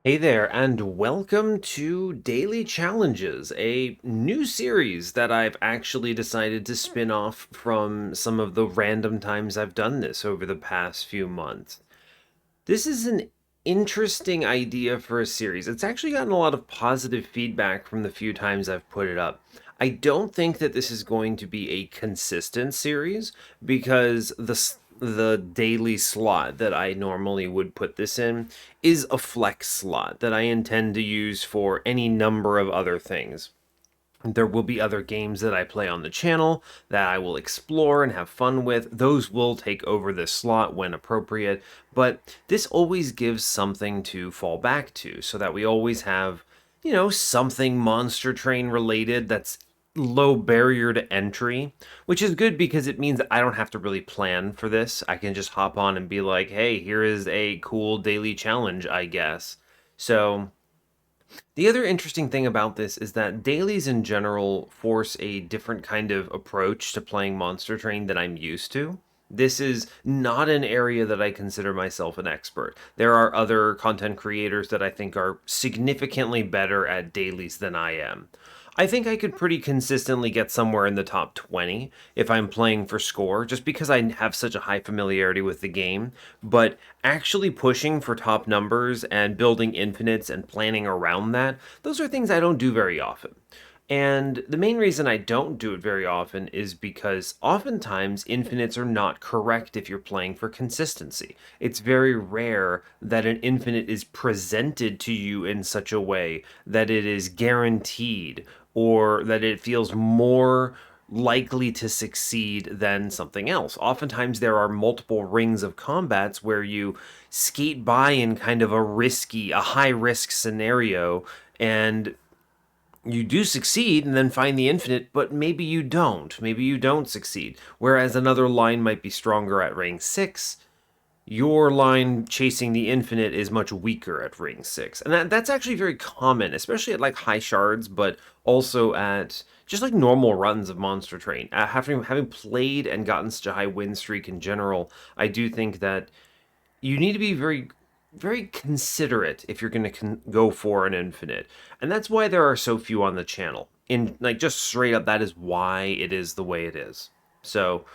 Hey there, and welcome to Daily Challenges, a new series that I've actually decided to spin off from some of the random times I've done this over the past few months. This is an interesting idea for a series. It's actually gotten a lot of positive feedback from the few times I've put it up. I don't think that this is going to be a consistent series because the daily slot that I normally would put this in is a flex slot that I intend to use for any number of other things. There will be other games that I play on the channel that I will explore and have fun with. Those will take over this slot when appropriate, but this always gives something to fall back to so that we always have, something Monster Train related that's low barrier to entry, which is good because it means that I don't have to really plan for this. I can just hop on and be like, hey, here is a cool daily challenge, I guess. So the other interesting thing about this is that dailies in general force a different kind of approach to playing Monster Train than I'm used to. This is not an area that I consider myself an expert. There are other content creators that I think are significantly better at dailies than I am. I think I could pretty consistently get somewhere in the top 20 if I'm playing for score, just because I have such a high familiarity with the game. But actually pushing for top numbers and building infinites and planning around that, those are things I don't do very often. And the main reason I don't do it very often is because oftentimes infinites are not correct if you're playing for consistency. It's very rare that an infinite is presented to you in such a way that it is guaranteed or that it feels more likely to succeed than something else. Oftentimes, there are multiple rings of combats where you skate by in kind of a high risk scenario, and you do succeed and then find the infinite, but maybe you don't. Maybe you don't succeed. Whereas another line might be stronger at rank 6, your line chasing the infinite is much weaker at ring 6. And that's actually very common, especially at like high shards, but also at just like normal runs of Monster Train. Having played and gotten such a high win streak in general, I do think that you need to be very considerate if you're going to go for an infinite. And that's why there are so few on the channel. In like just straight up, that is why it is the way it is. So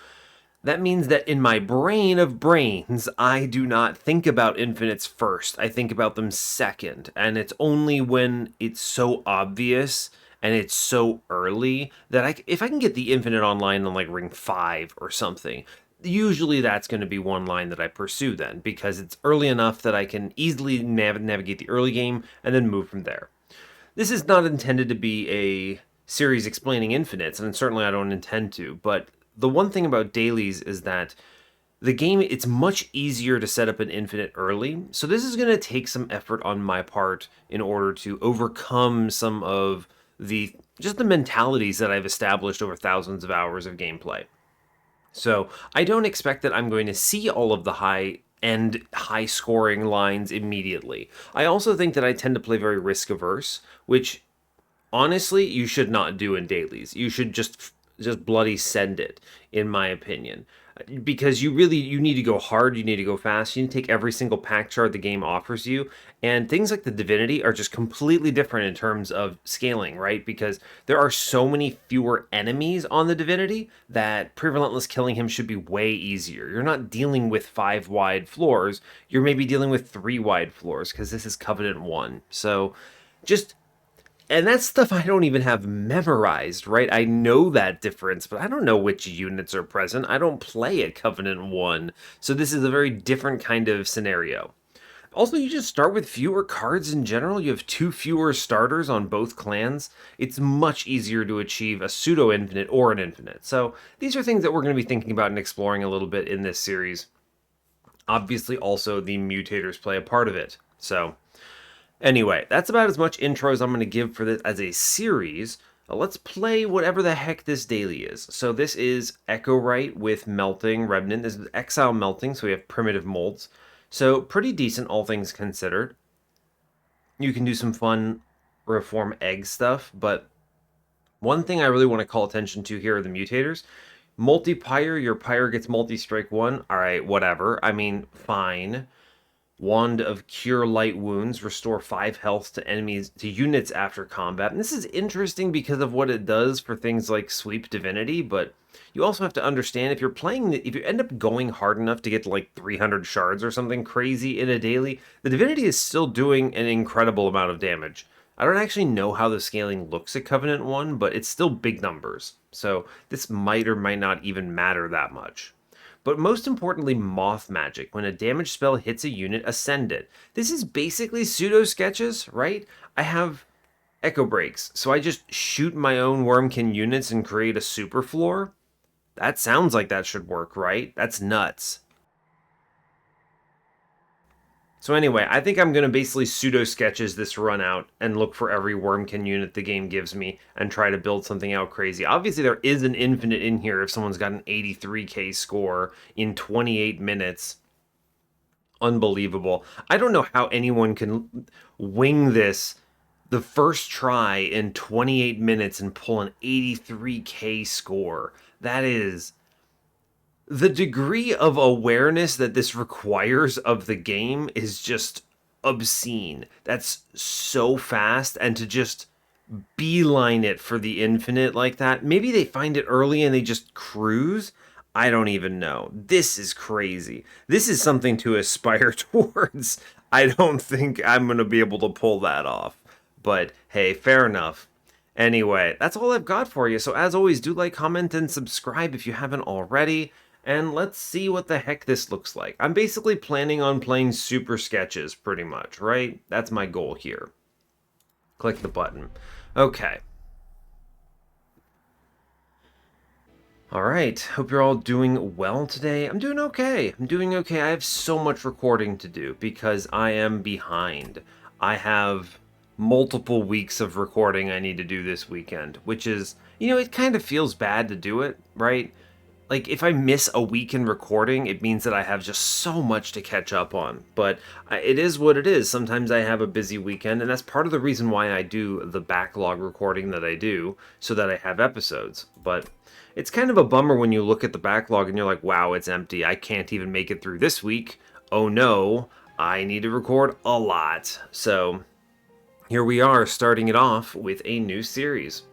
that means that in my brain of brains, I do not think about infinites first. I think about them second. And it's only when it's so obvious and it's so early that if I can get the infinite online on like ring 5 or something, usually that's going to be one line that I pursue then because it's early enough that I can easily navigate the early game and then move from there. This is not intended to be a series explaining infinites, and certainly I don't intend to, but the one thing about dailies is that the game, it's much easier to set up an infinite early, so this is going to take some effort on my part in order to overcome some of the mentalities that I've established over thousands of hours of gameplay. So I don't expect that I'm going to see all of the high scoring lines immediately. I also think that I tend to play very risk averse, which honestly you should not do in dailies. You should just bloody send it, in my opinion, because you need to go hard, you need to go fast, you need to take every single pact shard the game offers you, and things like the Divinity are just completely different in terms of scaling, right? Because there are so many fewer enemies on the Divinity that pre-relentless killing him should be way easier. You're not dealing with 5 wide floors, you're maybe dealing with 3 wide floors because this is Covenant 1. So just and that's stuff I don't even have memorized, right? I know that difference, but I don't know which units are present. I don't play at Covenant 1, so this is a very different kind of scenario. Also, you just start with fewer cards in general. You have 2 fewer starters on both clans. It's much easier to achieve a pseudo-infinite or an infinite. So these are things that we're going to be thinking about and exploring a little bit in this series. Obviously, also, the mutators play a part of it. So anyway, that's about as much intro as I'm going to give for this as a series. Let's play whatever the heck this daily is. So this is Echo Right with Melting Remnant. This is Exile Melting, so we have primitive molds. So pretty decent, all things considered. You can do some fun reform egg stuff, but one thing I really want to call attention to here are the mutators. Multi-pyre, your pyre gets multi-strike 1. Alright, whatever. I mean, fine. Wand of Cure Light Wounds, restore 5 health to enemies to units after combat. And this is interesting because of what it does for things like Sweep Divinity, but you also have to understand if you're playing, if you end up going hard enough to get to like 300 shards or something crazy in a daily, the Divinity is still doing an incredible amount of damage. I don't actually know how the scaling looks at Covenant 1, but it's still big numbers. So this might or might not even matter that much. But most importantly, Moth Magic. When a damage spell hits a unit, ascend it. This is basically pseudo sketches, right? I have Echo Breaks, so I just shoot my own Wurmkin units and create a super floor. That sounds like that should work, right? That's nuts. So anyway, I think I'm going to basically pseudo-sketches this run out and look for every Wurmkin unit the game gives me and try to build something out crazy. Obviously, there is an infinite in here if someone's got an 83k score in 28 minutes. Unbelievable. I don't know how anyone can wing this the first try in 28 minutes and pull an 83k score. That is the degree of awareness that this requires of the game is just obscene. That's so fast, and to just beeline it for the infinite like that. Maybe they find it early and they just cruise. I don't even know. This is crazy. This is something to aspire towards. I don't think I'm going to be able to pull that off. But hey, fair enough. Anyway, that's all I've got for you. So as always, do like, comment, and subscribe if you haven't already. And let's see what the heck this looks like. I'm basically planning on playing super sketches, pretty much, right? That's my goal here. Click the button. Okay. Alright, hope you're all doing well today. I'm doing okay. I have so much recording to do because I am behind. I have multiple weeks of recording I need to do this weekend, which is, it kind of feels bad to do it, right? Like, if I miss a week in recording, it means that I have just so much to catch up on. But it is what it is. Sometimes I have a busy weekend, and that's part of the reason why I do the backlog recording that I do, so that I have episodes. But it's kind of a bummer when you look at the backlog and you're like, wow, it's empty. I can't even make it through this week. Oh no, I need to record a lot. So here we are, starting it off with a new series.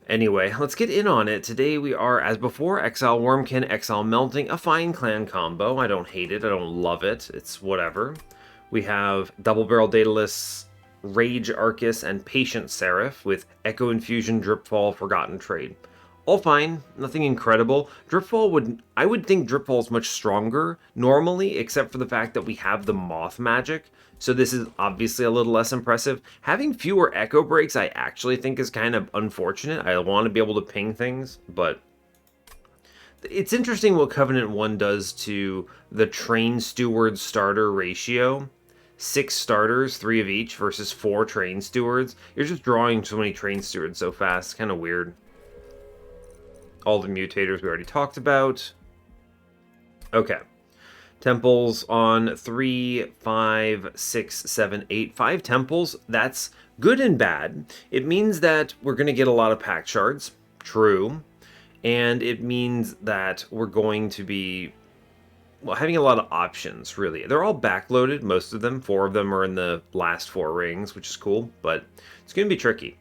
Anyway, let's get in on it. Today we are, as before, Exile Wurmkin, Exile Melting, a fine clan combo. I don't hate it, I don't love it, it's whatever. We have Double Barrel Daedalus, Rage Arcus, and Patient Seraph with Echo Infusion, Dripfall, Forgotten Trade. All fine, nothing incredible. I would think Dripfall is much stronger normally, except for the fact that we have the Moth magic. So this is obviously a little less impressive. Having fewer Echo Breaks I actually think is kind of unfortunate. I want to be able to ping things, but it's interesting what Covenant 1 does to the Train Steward starter ratio. 6 starters, 3 of each, versus 4 Train Stewards. You're just drawing so many Train Stewards so fast. It's kind of weird. All the mutators we already talked about. Okay. Temples on 3, 5, 6, 7, 8. 5 temples. That's good and bad. It means that we're going to get a lot of Pact Shards. True. And it means that we're going to be, well, having a lot of options, really. They're all backloaded, most of them. 4 of them are in the last 4 rings, which is cool. But it's going to be tricky.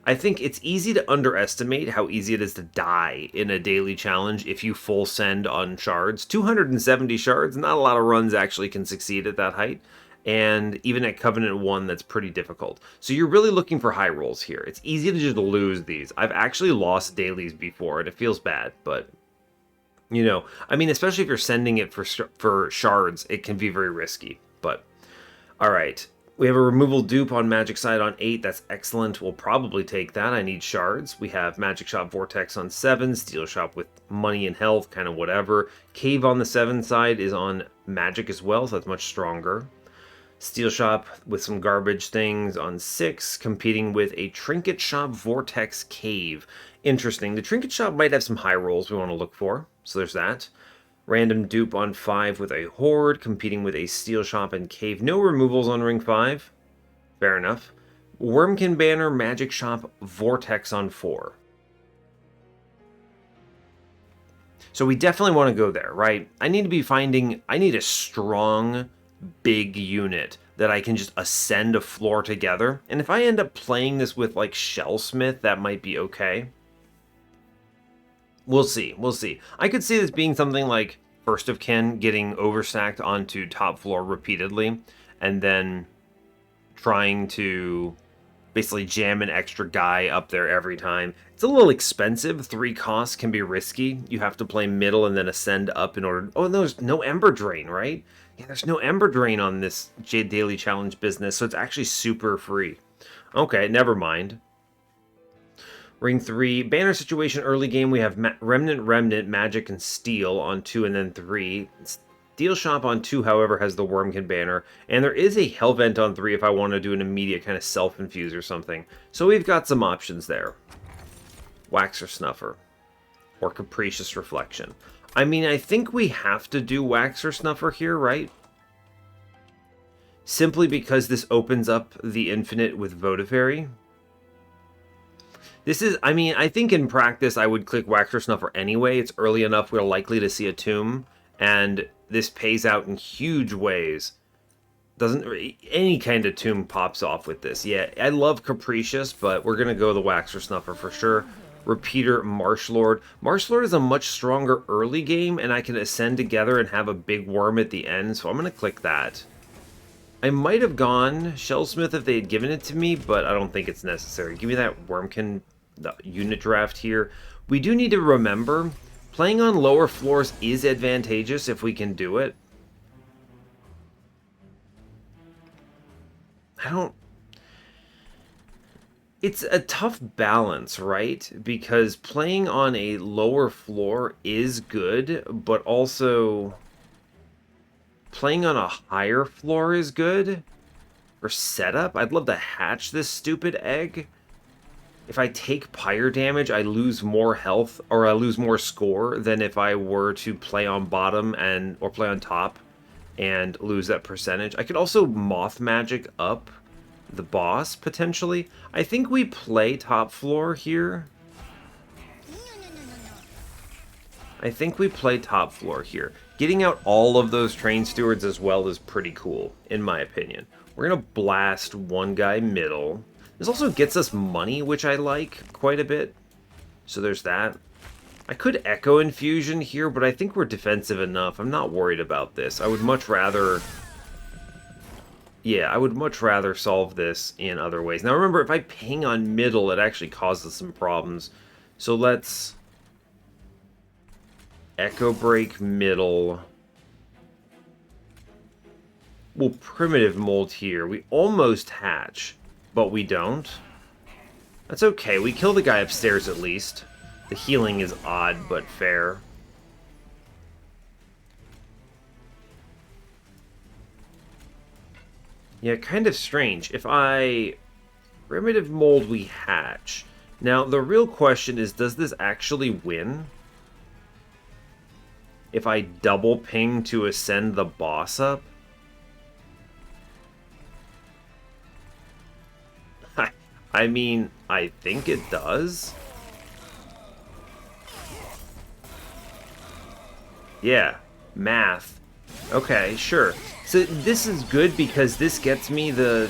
I think it's easy to underestimate how easy it is to die in a daily challenge if you full send on shards. 270 shards, not a lot of runs actually can succeed at that height. And even at Covenant 1, that's pretty difficult. So you're really looking for high rolls here. It's easy to just lose these. I've actually lost dailies before, and it feels bad, but I mean, especially if you're sending it for shards, it can be very risky. But, all right. We have a removal dupe on Magic Side on 8. That's excellent. We'll probably take that. I need shards. We have Magic Shop Vortex on 7. Steel Shop with money and health, kind of whatever. Cave on the 7 side is on Magic as well, so that's much stronger. Steel Shop with some garbage things on 6, competing with a Trinket Shop Vortex Cave. Interesting. The Trinket Shop might have some high rolls we want to look for, so there's that. Random dupe on 5 with a Horde, competing with a Steel Shop and Cave. No removals on Ring 5. Fair enough. Wurmkin Banner, Magic Shop, Vortex on 4. So we definitely want to go there, right? I need a strong big unit that I can just ascend a floor together. And if I end up playing this with like Shellsmith, that might be okay. We'll see. We'll see. I could see this being something like First of Kin getting overstacked onto top floor repeatedly, and then trying to basically jam an extra guy up there every time. It's a little expensive. 3 costs can be risky. You have to play middle and then ascend up in order... Oh, no, there's no Ember Drain, right? Yeah, there's no Ember Drain on this Jade Daily Challenge business, so it's actually super free. Okay, never mind. Ring 3, banner situation early game, we have Remnant, Magic, and Steel on 2 and then 3. Steel Shop on 2, however, has the Wurmkin banner, and there is a Hellvent on 3 if I want to do an immediate kind of self-infuse or something. So we've got some options there. Waxer Snuffer, or Capricious Reflection. I mean, I think we have to do Waxer Snuffer here, right? Simply because this opens up the infinite with Votafairy. This is, I mean, I think in practice I would click Waxer Snuffer anyway. It's early enough we're likely to see a tomb, and this pays out in huge ways. Doesn't, any kind of tomb pops off with this. Yeah, I love Capricious, but we're going to go the Waxer Snuffer for sure. Repeater, Marshllord. Marshllord is a much stronger early game, and I can ascend together and have a big worm at the end, so I'm going to click that. I might have gone Shellsmith if they had given it to me, but I don't think it's necessary. Give me that Wurmkin the unit draft here. We do need to remember, playing on lower floors is advantageous if we can do it. It's a tough balance, right? Because playing on a lower floor is good, but also playing on a higher floor is good. For setup, I'd love to hatch this stupid egg. If I take pyre damage, I lose more health, or I lose more score than if I were to play on bottom or play on top and lose that percentage. I could also moth magic up the boss, potentially. I think we play top floor here. I think we play top floor here. Getting out all of those train stewards as well is pretty cool, in my opinion. We're going to blast one guy middle. This also gets us money, which I like quite a bit. So there's that. I could Echo Infusion here, but I think we're defensive enough. I'm not worried about this. I would much rather... Yeah, I would much rather solve this in other ways. Now remember, if I ping on middle, it actually causes some problems. So let's... Echo Break middle. We'll Primitive Mold here. We almost hatch, but we don't. That's okay. We kill the guy upstairs at least. The healing is odd, but fair. Yeah, kind of strange. If I Primitive Mold, we hatch. Now, the real question is, does this actually win? If I double ping to ascend the boss up? I mean, I think it does. Yeah, math. Okay, sure. So this is good because this gets me the...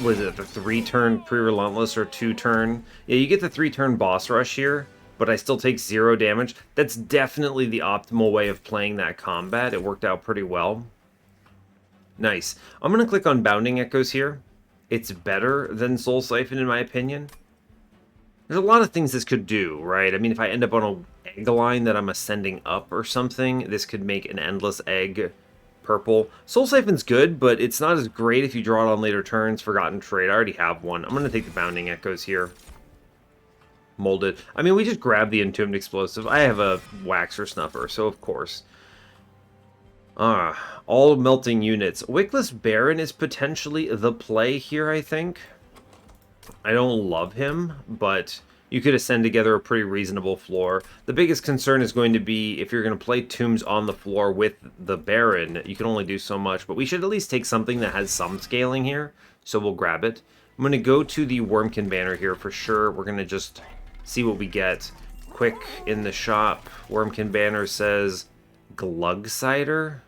Was it the 3-turn pre-relentless or 2-turn? Yeah, you get the 3-turn boss rush here, but I still take 0 damage. That's definitely the optimal way of playing that combat. It worked out pretty well. Nice. I'm going to click on Bounding Echoes here. It's better than Soul Siphon, in my opinion. There's a lot of things this could do, right? I mean, if I end up on a egg line that I'm ascending up or something, this could make an endless egg purple. Soul Siphon's good, but it's not as great if you draw it on later turns. Forgotten Trade. I already have one. I'm going to take the Bounding Echoes here. Molded. I mean, we just grabbed the Entombed Explosive. I have a Waxer Snuffer, so of course. All melting units. Wickless Baron is potentially the play here, I think. I don't love him, but you could ascend together a pretty reasonable floor. The biggest concern is going to be if you're going to play tombs on the floor with the Baron, you can only do so much, but we should at least take something that has some scaling here, so we'll grab it. I'm going to go to the Wurmkin banner here for sure. We're going to just see what we get. Quick in the shop. Wurmkin banner says Glug Cider.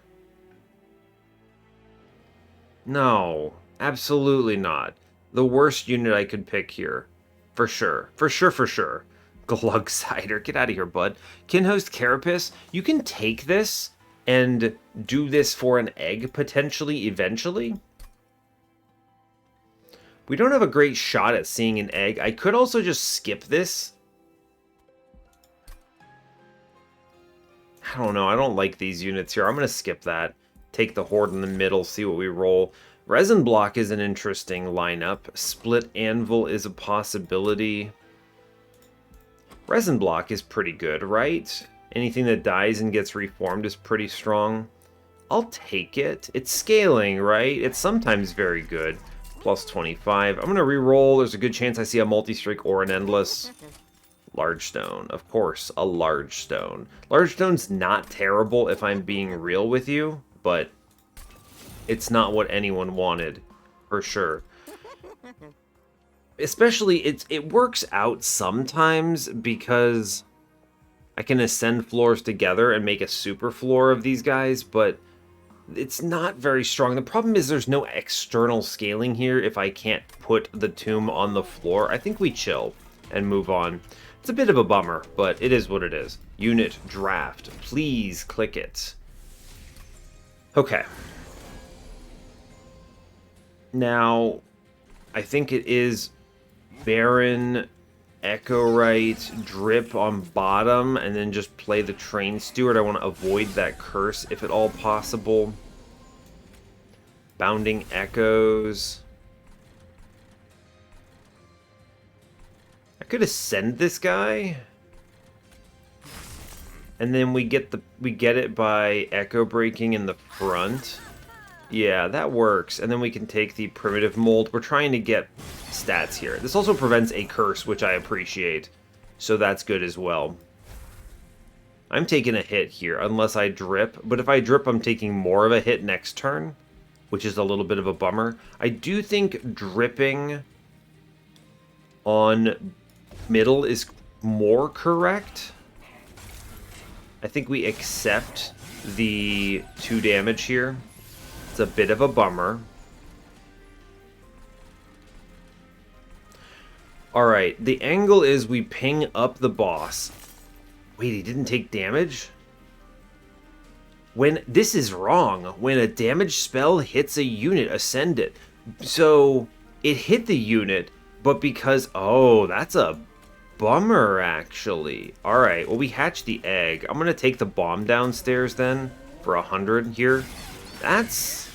No, absolutely not. The worst unit I could pick here. For sure. For sure, for sure. Glug Cider, get out of here, bud. Kinhost Carapace, you can take this and do this for an egg, potentially, eventually. We don't have a great shot at seeing an egg. I could also just skip this. I don't know. I don't like these units here. I'm going to skip that. Take the Horde in the middle, see what we roll. Resin Block is an interesting lineup. Split Anvil is a possibility. Resin Block is pretty good, right? Anything that dies and gets reformed is pretty strong. I'll take it. It's scaling, right? It's sometimes very good. Plus 25. I'm going to re-roll. There's a good chance I see a multi-streak or an endless. Large stone. Of course, a large stone. Large stone's not terrible if I'm being real with you, but it's not what anyone wanted, for sure. Especially, it works out sometimes because I can ascend floors together and make a super floor of these guys, but it's not very strong. The problem is there's no external scaling here if I can't put the tomb on the floor. I think we chill and move on. It's a bit of a bummer, but it is what it is. Unit draft. Please click it. Okay. Now, I think it is Baron, Echo-Right, Drip on bottom, and then just play the Train Steward. I want to avoid that curse if at all possible. Bounding Echoes. I could ascend this guy. And then we get it by Echo Breaking in the front. Yeah, that works. And then we can take the Primitive Mold. We're trying to get stats here. This also prevents a curse, which I appreciate. So that's good as well. I'm taking a hit here, unless I drip. But if I drip, I'm taking more of a hit next turn, which is a little bit of a bummer. I do think dripping on middle is more correct. I think we accept the 2 damage here. It's a bit of a bummer. Alright, the angle is we ping up the boss. Wait, he didn't take damage? This is wrong. When a damage spell hits a unit, ascend it. So, it hit the unit, but because... Oh, that's a bummer, actually. Alright, well, we hatched the egg. I'm going to take the bomb downstairs, then, for 100 here. That's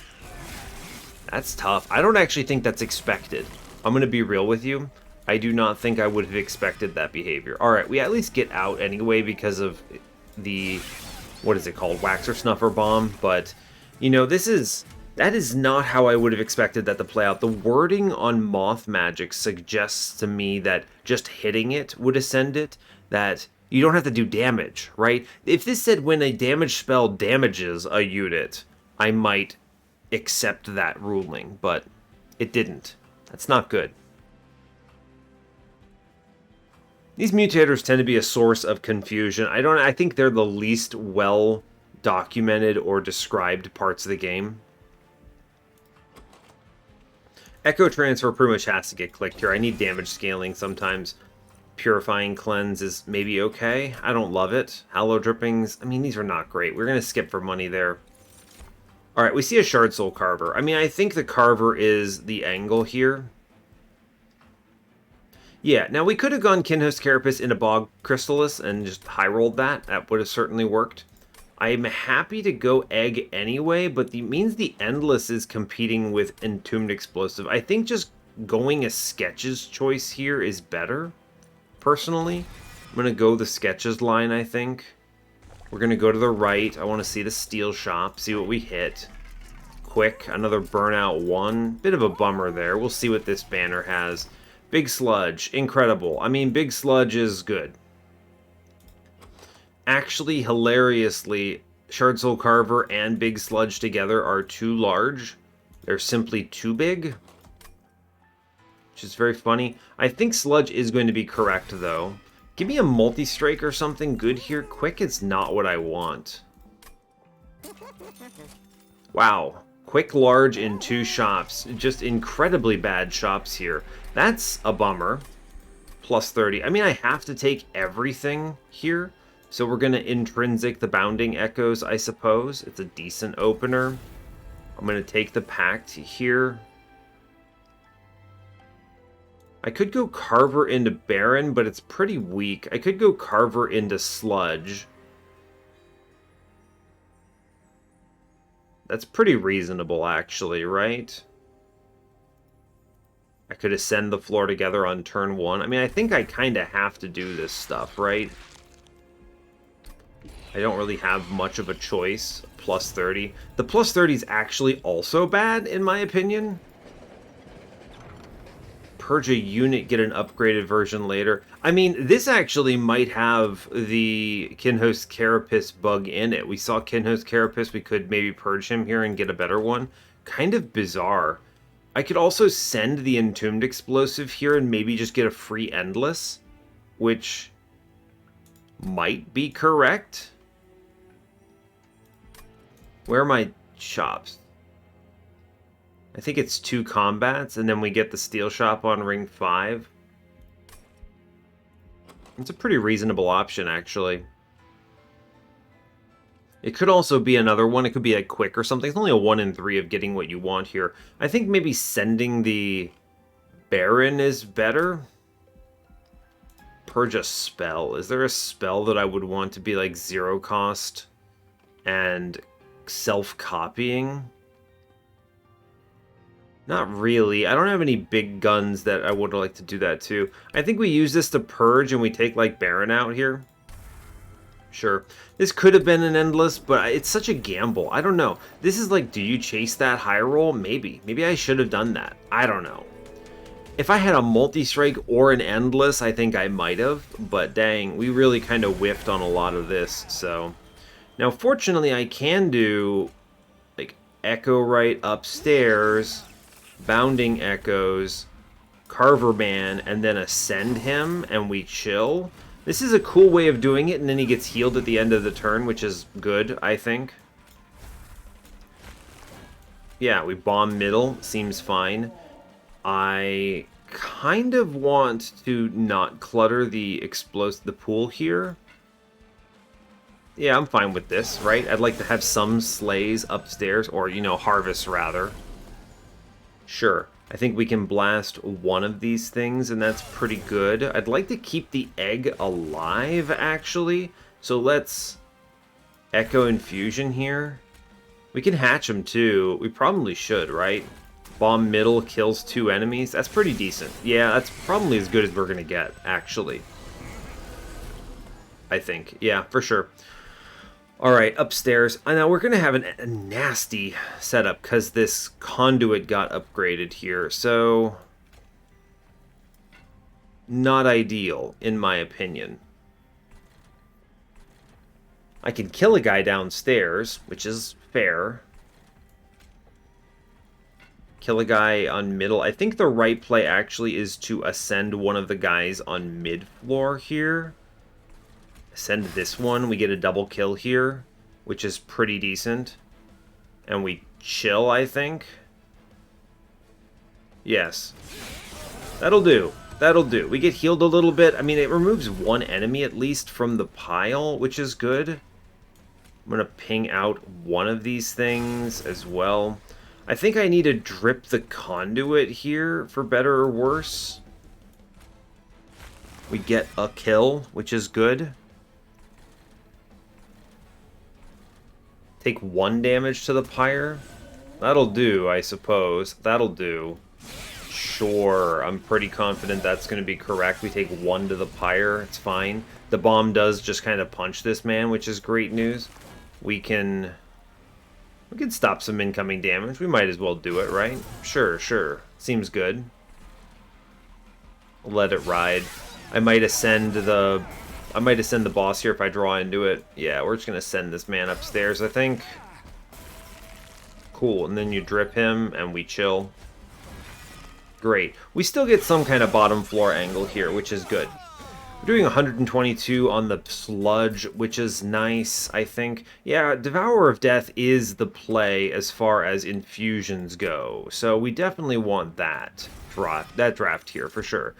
tough. I don't actually think that's expected. I'm going to be real with you. I do not think I would have expected that behavior. Alright, we at least get out anyway because of the... What is it called? Wax or Snuffer Bomb. But, you know, that is not how I would have expected that to play out. The wording on Moth Magic suggests to me that just hitting it would ascend it. That you don't have to do damage, right? If this said when a damage spell damages a unit, I might accept that ruling, but it didn't. That's not good. These mutators tend to be a source of confusion. I think they're the least well documented or described parts of the game. Echo Transfer pretty much has to get clicked here. I need damage scaling sometimes. Purifying Cleanse is maybe okay. I don't love it. Hallow Drippings, I mean, these are not great. We're going to skip for money there. Alright, we see a Shard Soul Carver. I mean, I think the Carver is the angle here. Yeah, now we could have gone Kinhost Carapace into Bog Crystallis and just high-rolled that. That would have certainly worked. I'm happy to go Egg anyway, but it means the Endless is competing with Entombed Explosive. I think just going a Sketches choice here is better, personally. I'm going to go the Sketches line, I think. We're going to go to the right. I want to see the Steel Shop, see what we hit. Quick, another Burnout 1. Bit of a bummer there. We'll see what this banner has. Big Sludge, incredible. I mean, Big Sludge is good. Actually, hilariously, Shard Soul Carver and Big Sludge together are too large. They're simply too big. Which is very funny. I think Sludge is going to be correct, though. Give me a multi-strike or something good here. Quick is not what I want. Wow. Quick large in 2 shops. Just incredibly bad shops here. That's a bummer. Plus 30. I mean, I have to take everything here. So we're going to intrinsic the bounding echoes, I suppose. It's a decent opener. I'm going to take the pact here. I could go Carver into Baron, but it's pretty weak. I could go Carver into Sludge. That's pretty reasonable, actually, right? I could ascend the floor together on turn 1. I mean, I think I kind of have to do this stuff, right? I don't really have much of a choice. Plus 30. The plus 30 is actually also bad, in my opinion. Purge a unit, get an upgraded version later. I mean, this actually might have the Kinhost Carapace bug in it. We saw Kinhost Carapace, we could maybe purge him here and get a better one. Kind of bizarre. I could also send the Entombed Explosive here and maybe just get a free Endless, which might be correct. Where are my shops? I think it's 2 combats, and then we get the steel shop on ring 5. It's a pretty reasonable option, actually. It could also be another one. It could be like quick or something. It's only a 1 in 3 of getting what you want here. I think maybe sending the Baron is better. Purge a spell. Is there a spell that I would want to be like 0 cost and self-copying? Not really. I don't have any big guns that I would like to do that to. I think we use this to purge and we take like Baron out here. Sure. This could have been an Endless, but it's such a gamble. I don't know. This is like, do you chase that high roll? Maybe. Maybe I should have done that. I don't know. If I had a multi-strike or an Endless, I think I might have. But dang, we really kind of whiffed on a lot of this. So now, fortunately, I can do like Echo right upstairs, Bounding Echoes, Carver Man, and then ascend him, and we chill. This is a cool way of doing it, and then he gets healed at the end of the turn, which is good, I think. Yeah, we bomb middle, seems fine. I kind of want to not clutter the pool here. Yeah, I'm fine with this, right? I'd like to have some slays upstairs, or, you know, harvests rather. Sure. I think we can blast one of these things, and that's pretty good. I'd like to keep the egg alive, actually. So let's Echo Infusion here. We can hatch them, too. We probably should, right? Bomb middle kills 2 enemies. That's pretty decent. Yeah, that's probably as good as we're going to get, actually. I think. Yeah, for sure. Alright, upstairs. Now we're going to have a nasty setup because this conduit got upgraded here. So, not ideal, in my opinion. I can kill a guy downstairs, which is fair. Kill a guy on middle. I think the right play actually is to ascend one of the guys on mid-floor here. Send this one, we get a double kill here, which is pretty decent. And we chill, I think. Yes. That'll do. That'll do. We get healed a little bit. I mean, it removes 1 enemy at least from the pile, which is good. I'm going to ping out one of these things as well. I think I need to drip the conduit here for better or worse. We get a kill, which is good. Take 1 damage to the pyre. That'll do, I suppose. That'll do. Sure, I'm pretty confident that's going to be correct. We take 1 to the pyre. It's fine. The bomb does just kind of punch this man, which is great news. We can stop some incoming damage. We might as well do it, right? Sure, sure. Seems good. Let it ride. I might ascend the boss here if I draw into it. Yeah, we're just going to send this man upstairs, I think. Cool, and then you drip him, and we chill. Great. We still get some kind of bottom floor angle here, which is good. We're doing 122 on the sludge, which is nice, I think. Yeah, Devourer of Death is the play as far as infusions go, so we definitely want that draft here for sure.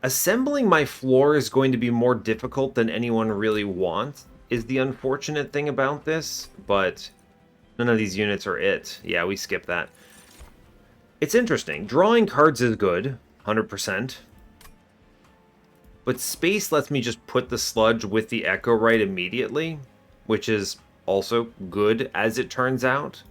Assembling my floor is going to be more difficult than anyone really wants, is the unfortunate thing about this, but none of these units are it. Yeah, we skip that. It's interesting. Drawing cards is good, 100%. But space lets me just put the sludge with the Echo right immediately, which is also good as it turns out.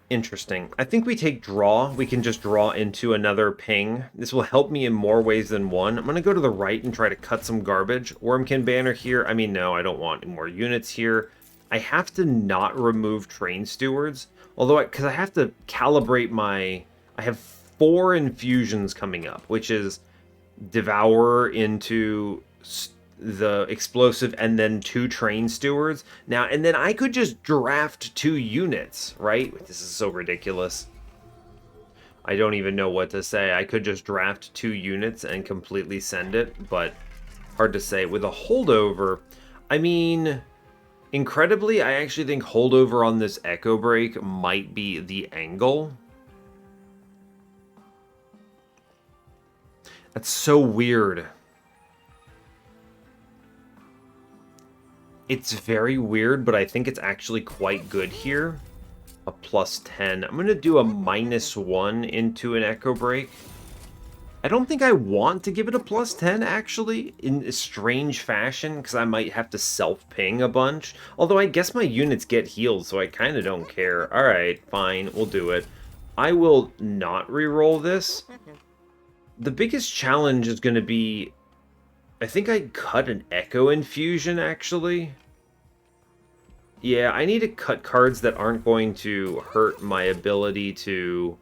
Interesting. I think we take draw. We can just draw into another ping. This will help me in more ways than one. I'm going to go to the right and try to cut some garbage. Wurmkin banner here. I mean, no, I don't want any more units here. I have to not remove train stewards, although because I have to calibrate my... I have 4 infusions coming up, which is Devourer into the explosive and then 2 train stewards. Now, and then I could just draft 2 units, right? This is so ridiculous. I don't even know what to say. I could just draft 2 units and completely send it, but hard to say. With a holdover, I mean... Incredibly, I actually think holdover on this Echo Break might be the angle. That's so weird. It's very weird, but I think it's actually quite good here. A +10. I'm going to do a -1 into an Echo Break. I don't think I want to give it a +10, actually, in a strange fashion, because I might have to self-ping a bunch. Although I guess my units get healed, so I kind of don't care. Alright, fine, we'll do it. I will not re-roll this. The biggest challenge is going to be... I think I cut an Echo Infusion, actually. Yeah, I need to cut cards that aren't going to hurt my ability to...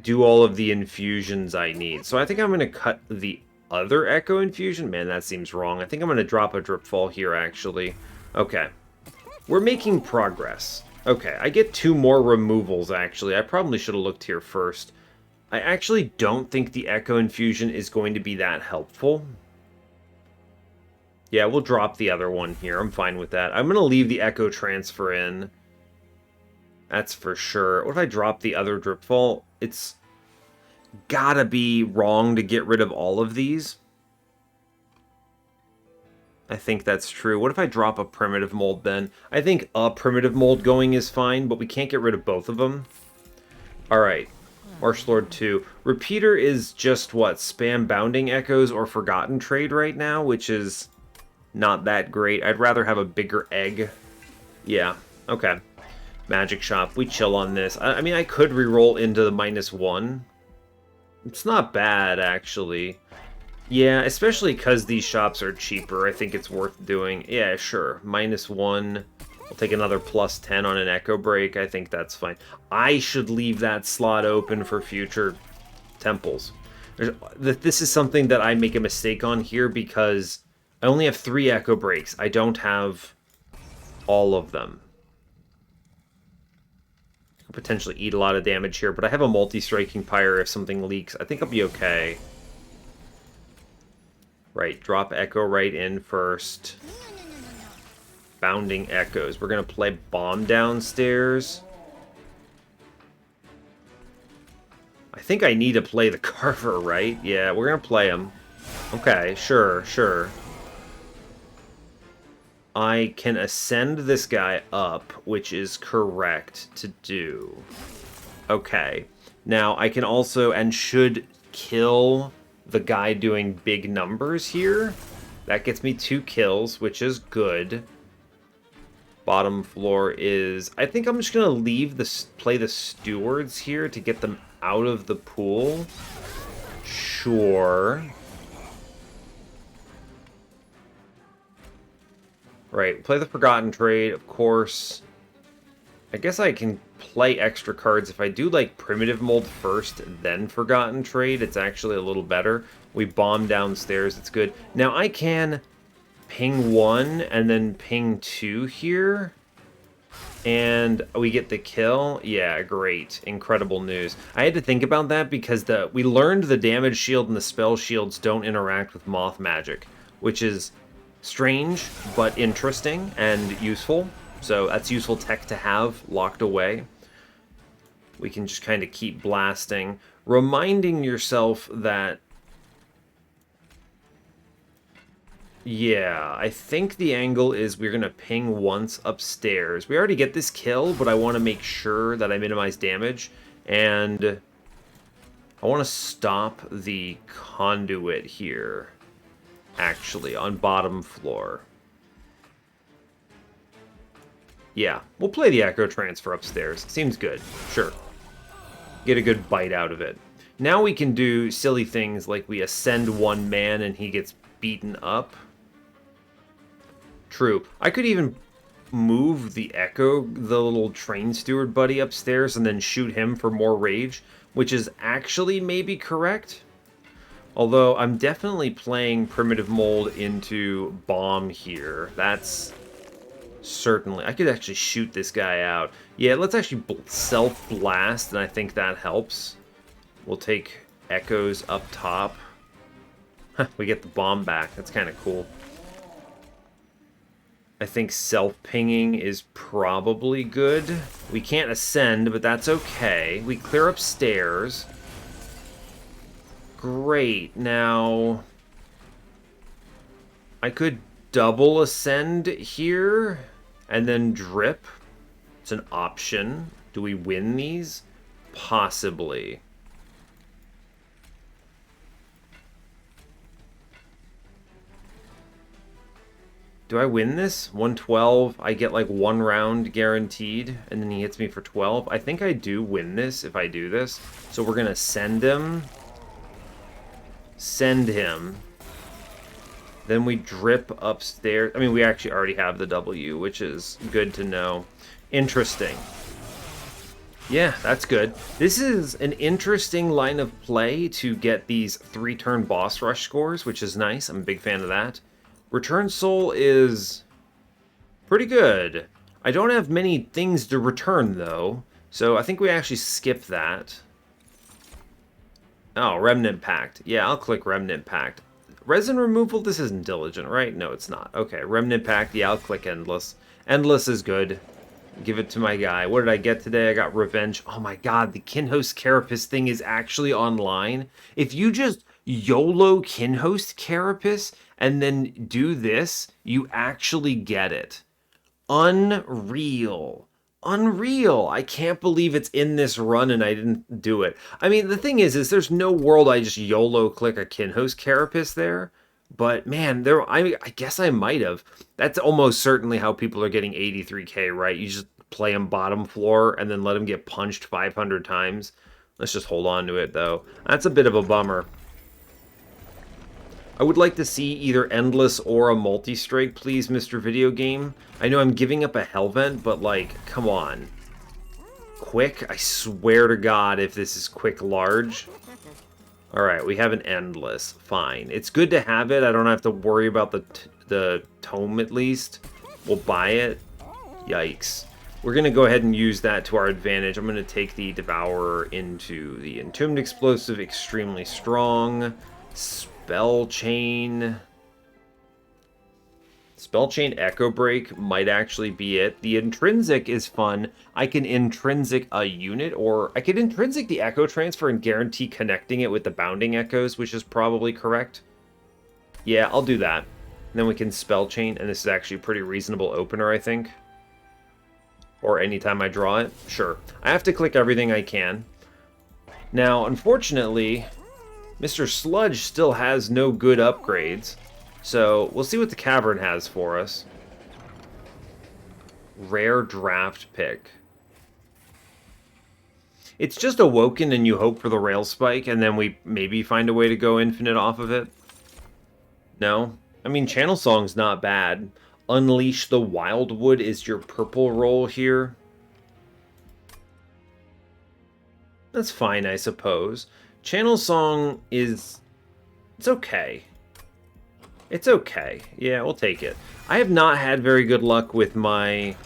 do all of the infusions I need. So I think I'm going to cut the other Echo Infusion. Man, that seems wrong. I think I'm going to drop a Dripfall here, actually. Okay. We're making progress. Okay, I get 2 more removals, actually. I probably should have looked here first. I actually don't think the Echo Infusion is going to be that helpful. Yeah, we'll drop the other one here. I'm fine with that. I'm going to leave the Echo Transfer in. That's for sure. What if I drop the other Dripfall? It's gotta be wrong to get rid of all of these. I think that's true. What if I drop a Primitive Mold then? I think a Primitive Mold going is fine, but we can't get rid of both of them. Alright. Marshallord 2. Repeater is just, what, spam Bounding Echoes or Forgotten Trade right now, which is not that great. I'd rather have a bigger egg. Yeah, okay. Magic Shop, we chill on this. I mean, I could reroll into the -1. It's not bad, actually. Yeah, especially because these shops are cheaper. I think it's worth doing. Yeah, sure. -1. I'll take another +10 on an Echo Break. I think that's fine. I should leave that slot open for future temples. This is something that I make a mistake on here because I only have 3 Echo Breaks. I don't have all of them. Potentially eat a lot of damage here, but I have a multi-striking pyre if something leaks. I think I'll be okay. Right, drop Echo right in first. Bounding Echoes. We're going to play Bomb downstairs. I think I need to play the Carver, right? Yeah, we're going to play him. Okay, sure, sure. I can ascend this guy up, which is correct to do. Okay. Now, I can also, and should, kill the guy doing big numbers here. That gets me 2 kills, which is good. Bottom floor is... I think I'm just going to leave play the stewards here to get them out of the pool. Sure. Right, play the Forgotten Trade, of course. I guess I can play extra cards. If I do, like, Primitive Mold first, then Forgotten Trade, it's actually a little better. We bomb downstairs, it's good. Now, I can ping 1 and then ping 2 here. And we get the kill. Yeah, great. Incredible news. I had to think about that because we learned the damage shield and the spell shields don't interact with moth magic, which is strange, but interesting and useful. So that's useful tech to have locked away. We can just kind of keep blasting, reminding yourself that, yeah, I think the angle is we're going to ping once upstairs. We already get this kill, but I want to make sure that I minimize damage, and I want to stop the conduit here, actually, on bottom floor. Yeah, we'll play the Echo Transfer upstairs. Seems good. Sure. Get a good bite out of it. Now we can do silly things like we ascend one man and he gets beaten up. True. I could even move the Echo, the little train steward buddy, upstairs and then shoot him for more rage, which is actually maybe correct. Although I'm definitely playing Primitive Mold into Bomb here. That's certainly... I could actually shoot this guy out. Yeah, let's actually self-blast, and I think that helps. We'll take Echoes up top. We get the bomb back. That's kind of cool. I think self-pinging is probably good. We can't ascend, but that's okay. We clear upstairs. Great. Now, I could double ascend here and then drip. It's an option. Do we win these? Possibly. Do I win this? 112, I get like 1 round guaranteed, and then he hits me for 12. I think I do win this if I do this. So we're gonna send him. Send him. Then we drip upstairs. I mean, we actually already have the W, which is good to know. Interesting. Yeah, that's good. This is an interesting line of play to get these 3-turn boss rush scores, which is nice. I'm a big fan of that. Return Soul is pretty good. I don't have many things to return, though, so I think we actually skip that. Oh, Remnant Pact. Yeah, I'll click Remnant Pact. Resin removal, this isn't diligent, right? No, it's not. Okay, Remnant Pact, yeah, I'll click Endless. Endless is good. Give it to my guy. What did I get today? I got Revenge. Oh my god, the Kinhost Carapace thing is actually online. If you just YOLO Kinhost Carapace and then do this, you actually get it. Unreal. Unreal. I can't believe it's in this run and I didn't do it. I mean, the thing is there's no world I just YOLO click a Kinhost Carapace there. But man, I guess I might have. That's almost certainly how people are getting 83k, right? You just play them bottom floor and then let them get punched 500 times. Let's just hold on to it, though. That's a bit of a bummer. I would like to see either Endless or a multi-strike, please, Mr. Video Game. I know I'm giving up a Hellvent, but, like, come on. Quick? I swear to God, if this is quick large. Alright, we have an Endless. Fine. It's good to have it. I don't have to worry about the tome, at least. We'll buy it. Yikes. We're going to go ahead and use that to our advantage. I'm going to take the Devourer into the Entombed Explosive. Extremely strong. Spell Chain. Spell Chain Echo Break might actually be it. The Intrinsic is fun. I can Intrinsic a unit, or I could Intrinsic the Echo Transfer and guarantee connecting it with the Bounding Echoes, which is probably correct. Yeah, I'll do that. And then we can Spell Chain, and this is actually a pretty reasonable opener, I think. Or anytime I draw it. Sure. I have to click everything I can. Now, unfortunately, Mr. Sludge still has no good upgrades. So, we'll see what the Cavern has for us. Rare draft pick. It's just Awoken and you hope for the Rail Spike, and then we maybe find a way to go infinite off of it? No? I mean, Channel Song's not bad. Unleash the Wildwood is your purple roll here. That's fine, I suppose. Channel Song is... it's okay. It's okay. Yeah, we'll take it. I have not had very good luck with my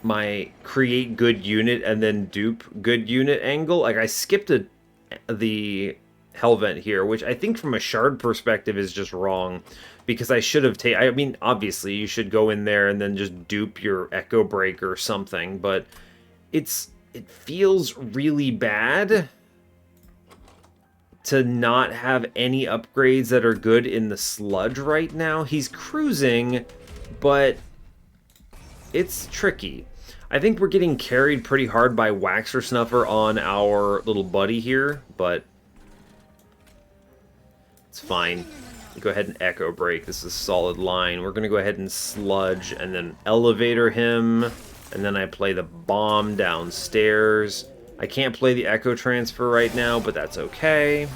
my create good unit and then dupe good unit angle. Like, I skipped the Hellvent here, which I think from a shard perspective is just wrong, because I should have taken... I mean, obviously, you should go in there and then just dupe your Echo Break or something, but it feels really bad to not have any upgrades that are good in the Sludge right now. He's cruising, but it's tricky. I think we're getting carried pretty hard by Waxer Snuffer on our little buddy here, but it's fine. Go ahead and Echo Break. This is a solid line. We're going to go ahead and Sludge and then Elevator him, and then I play the Bomb downstairs. I can't play the Echo Transfer right now, but that's okay.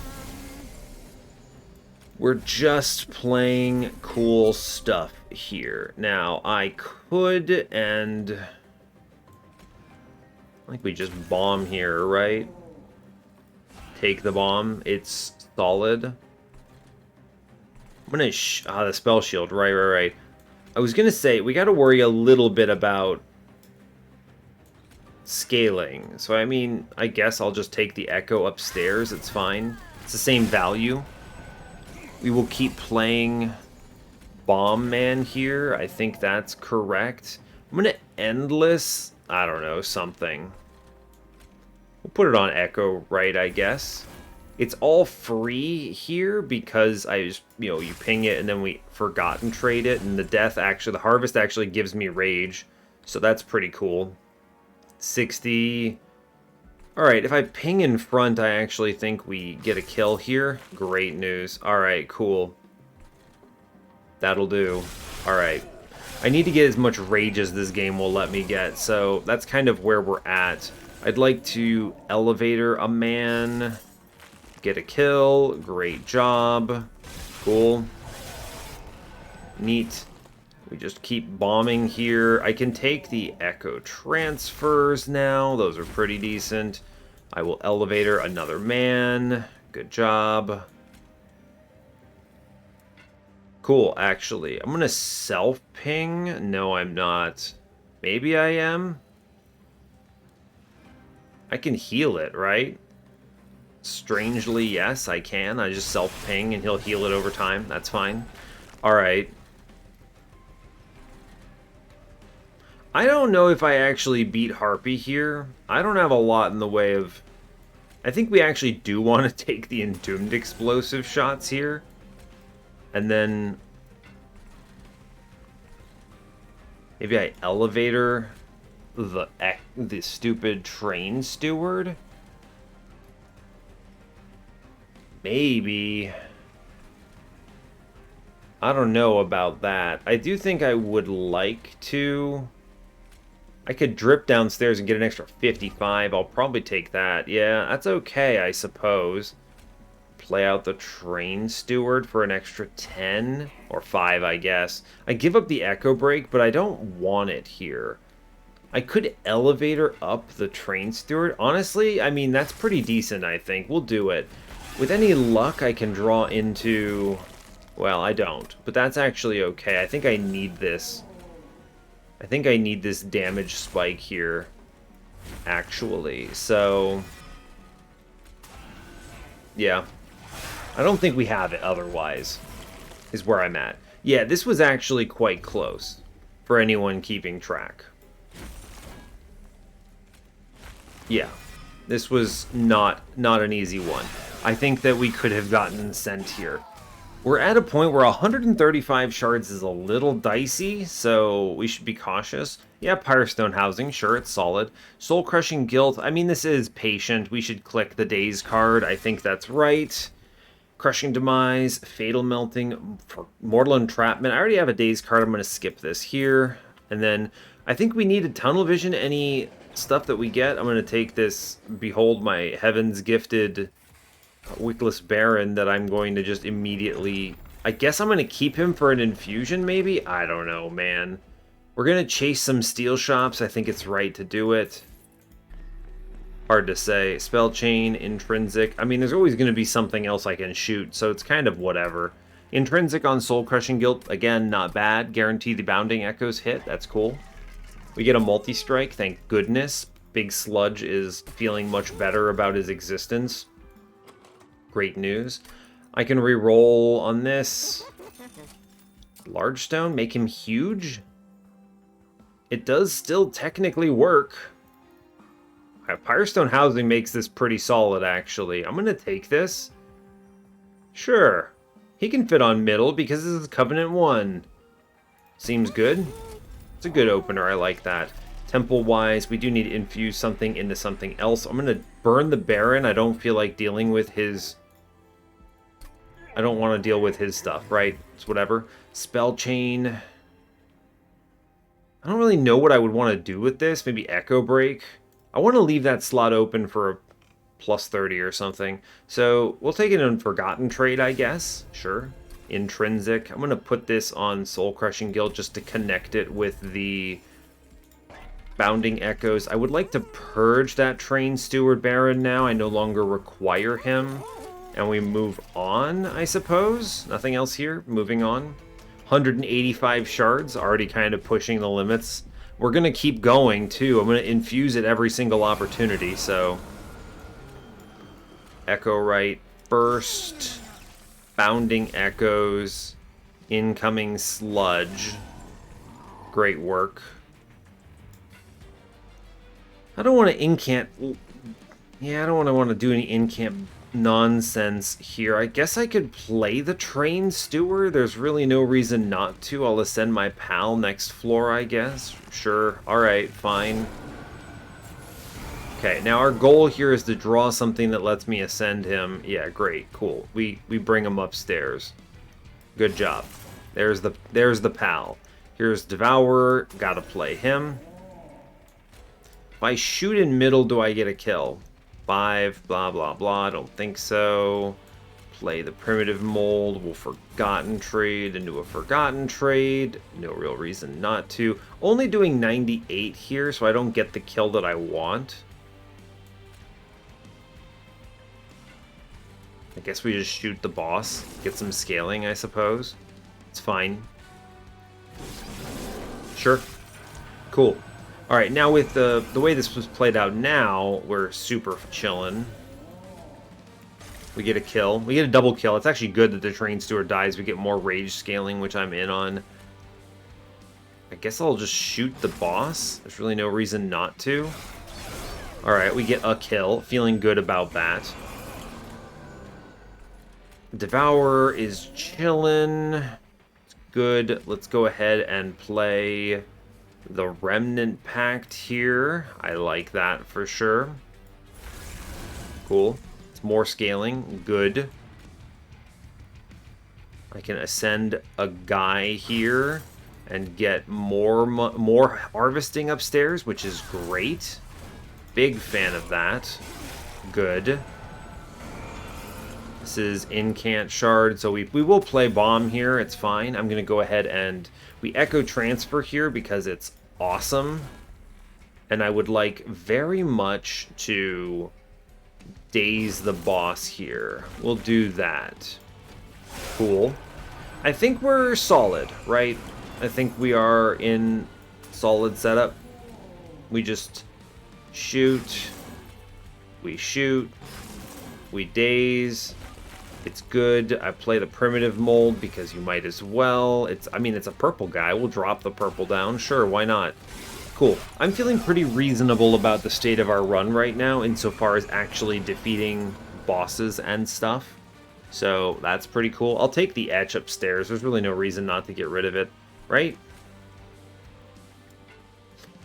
We're just playing cool stuff here. Now, I could, and I think we just bomb here, right? Take the bomb. It's solid. I'm gonna the spell shield. Right. I was gonna say we got to worry a little bit about scaling. So I mean, I guess I'll just take the Echo upstairs. It's fine. It's the same value. We will keep playing Bomb Man here. I think that's correct. I'm gonna Endless. I don't know, something. We'll put it on Echo, right, I guess. It's all free here because I just, you ping it and then we forgotten trade it, and the harvest actually gives me rage, so that's pretty cool. 60. Alright, if I ping in front, I actually think we get a kill here. Great news. Alright, cool. That'll do. Alright. I need to get as much rage as this game will let me get, so that's kind of where we're at. I'd like to Elevator a man, get a kill, great job, cool, neat. We just keep bombing here. I can take the Echo Transfers now, those are pretty decent. I will Elevator another man, good job. Cool, actually. I'm gonna self-ping. No, I'm not. Maybe I am? I can heal it, right? Strangely, yes, I can. I just self-ping and he'll heal it over time. That's fine. Alright. I don't know if I actually beat Harpy here. I don't have a lot in the way of... I think we actually do want to take the Entombed Explosive shots here. And then... maybe I Elevator the stupid Train Steward? Maybe. I don't know about that. I do think I would like to... I could drip downstairs and get an extra 55. I'll probably take that. Yeah, that's okay, I suppose. Play out the Train Steward for an extra 10 or 5, I guess. I give up the Echo Break, but I don't want it here. I could Elevator up the Train Steward. Honestly, I mean, that's pretty decent, I think. We'll do it. With any luck, I can draw into... well, I don't, but that's actually okay. I think I need this. I think I need this damage spike here, actually. So, yeah. I don't think we have it otherwise, is where I'm at. Yeah, this was actually quite close for anyone keeping track. Yeah, this was not an easy one. I think that we could have gotten sent here. We're at a point where 135 shards is a little dicey, so we should be cautious. Yeah, Pyrostone Housing, sure, it's solid. Soul Crushing Guilt, I mean, this is patient. We should click the Daze card. I think that's right. Crushing Demise, Fatal Melting, for Mortal Entrapment. I already have a Daze card. I'm going to skip this here. And then I think we need a Tunnel Vision. Any stuff that we get, I'm going to take this Behold My Heaven's Gifted Wickless Baron that I'm going to just immediately... I guess I'm going to keep him for an infusion, maybe? I don't know, man. We're going to chase some steel shops. I think it's right to do it. Hard to say. Spell Chain, Intrinsic. I mean, there's always going to be something else I can shoot, so it's kind of whatever. Intrinsic on Soul Crushing Guilt, again, not bad. Guarantee the Bounding Echoes hit. That's cool. We get a multi-strike, thank goodness. Big Sludge is feeling much better about his existence. Great news. I can re-roll on this. Large Stone, make him huge? It does still technically work. Firestone Housing makes this pretty solid, actually. I'm going to take this. Sure. He can fit on middle because this is Covenant 1. Seems good. It's a good opener. I like that. Temple-wise, we do need to infuse something into something else. I'm going to burn the Baron. I don't feel like dealing with his... I don't want to deal with his stuff, right? It's whatever. Spell Chain. I don't really know what I would want to do with this. Maybe Echo Break. I want to leave that slot open for a plus 30 or something. So we'll take it in Forgotten Trade, I guess. Sure. Intrinsic. I'm going to put this on Soul Crushing Guild just to connect it with the Bounding Echoes. I would like to purge that Train Steward Baron now. I no longer require him. And we move on, I suppose. Nothing else here. Moving on. 185 shards. Already kind of pushing the limits. We're going to keep going, too. I'm going to infuse it every single opportunity, so... Echo Right first. Bounding Echoes. Incoming Sludge. Great work. I don't want to incant... Yeah, I don't want to do any incant nonsense here. I guess I could play the Train Steward. There's really no reason not to. I'll ascend my pal next floor, I guess. Sure. Alright, fine. Okay, now our goal here is to draw something that lets me ascend him. Yeah, great. Cool. We bring him upstairs. Good job. There's the pal. Here's Devourer. Gotta play him. If I shoot in middle, do I get a kill? 5, blah, blah, blah. I don't think so. Play the Primitive Mold. We'll Forgotten Trade into a Forgotten Trade. No real reason not to. Only doing 98 here, so I don't get the kill that I want. I guess we just shoot the boss. Get some scaling, I suppose. It's fine. Sure. Cool. Alright, now with the way this was played out now, we're super chillin'. We get a kill. We get a double kill. It's actually good that the Train Steward dies. We get more rage scaling, which I'm in on. I guess I'll just shoot the boss. There's really no reason not to. Alright, we get a kill. Feeling good about that. Devourer is chillin'. It's good. Let's go ahead and play... the Remnant Pact here. I like that for sure. Cool. It's more scaling. Good. I can ascend a guy here and get more harvesting upstairs, which is great. Big fan of that. Good. This is Incant Shard, so we will play Bomb here. It's fine. I'm going to go ahead and... we Echo Transfer here because it's awesome. And I would like very much to daze the boss here. We'll do that. Cool. I think we're solid, right? I think we are in solid setup. We just shoot. We shoot. We daze. It's good. I play the Primitive Mold because you might as well. I mean, it's a purple guy. We'll drop the purple down. Sure, why not? Cool. I'm feeling pretty reasonable about the state of our run right now insofar as actually defeating bosses and stuff. So that's pretty cool. I'll take the Etch upstairs. There's really no reason not to get rid of it, right?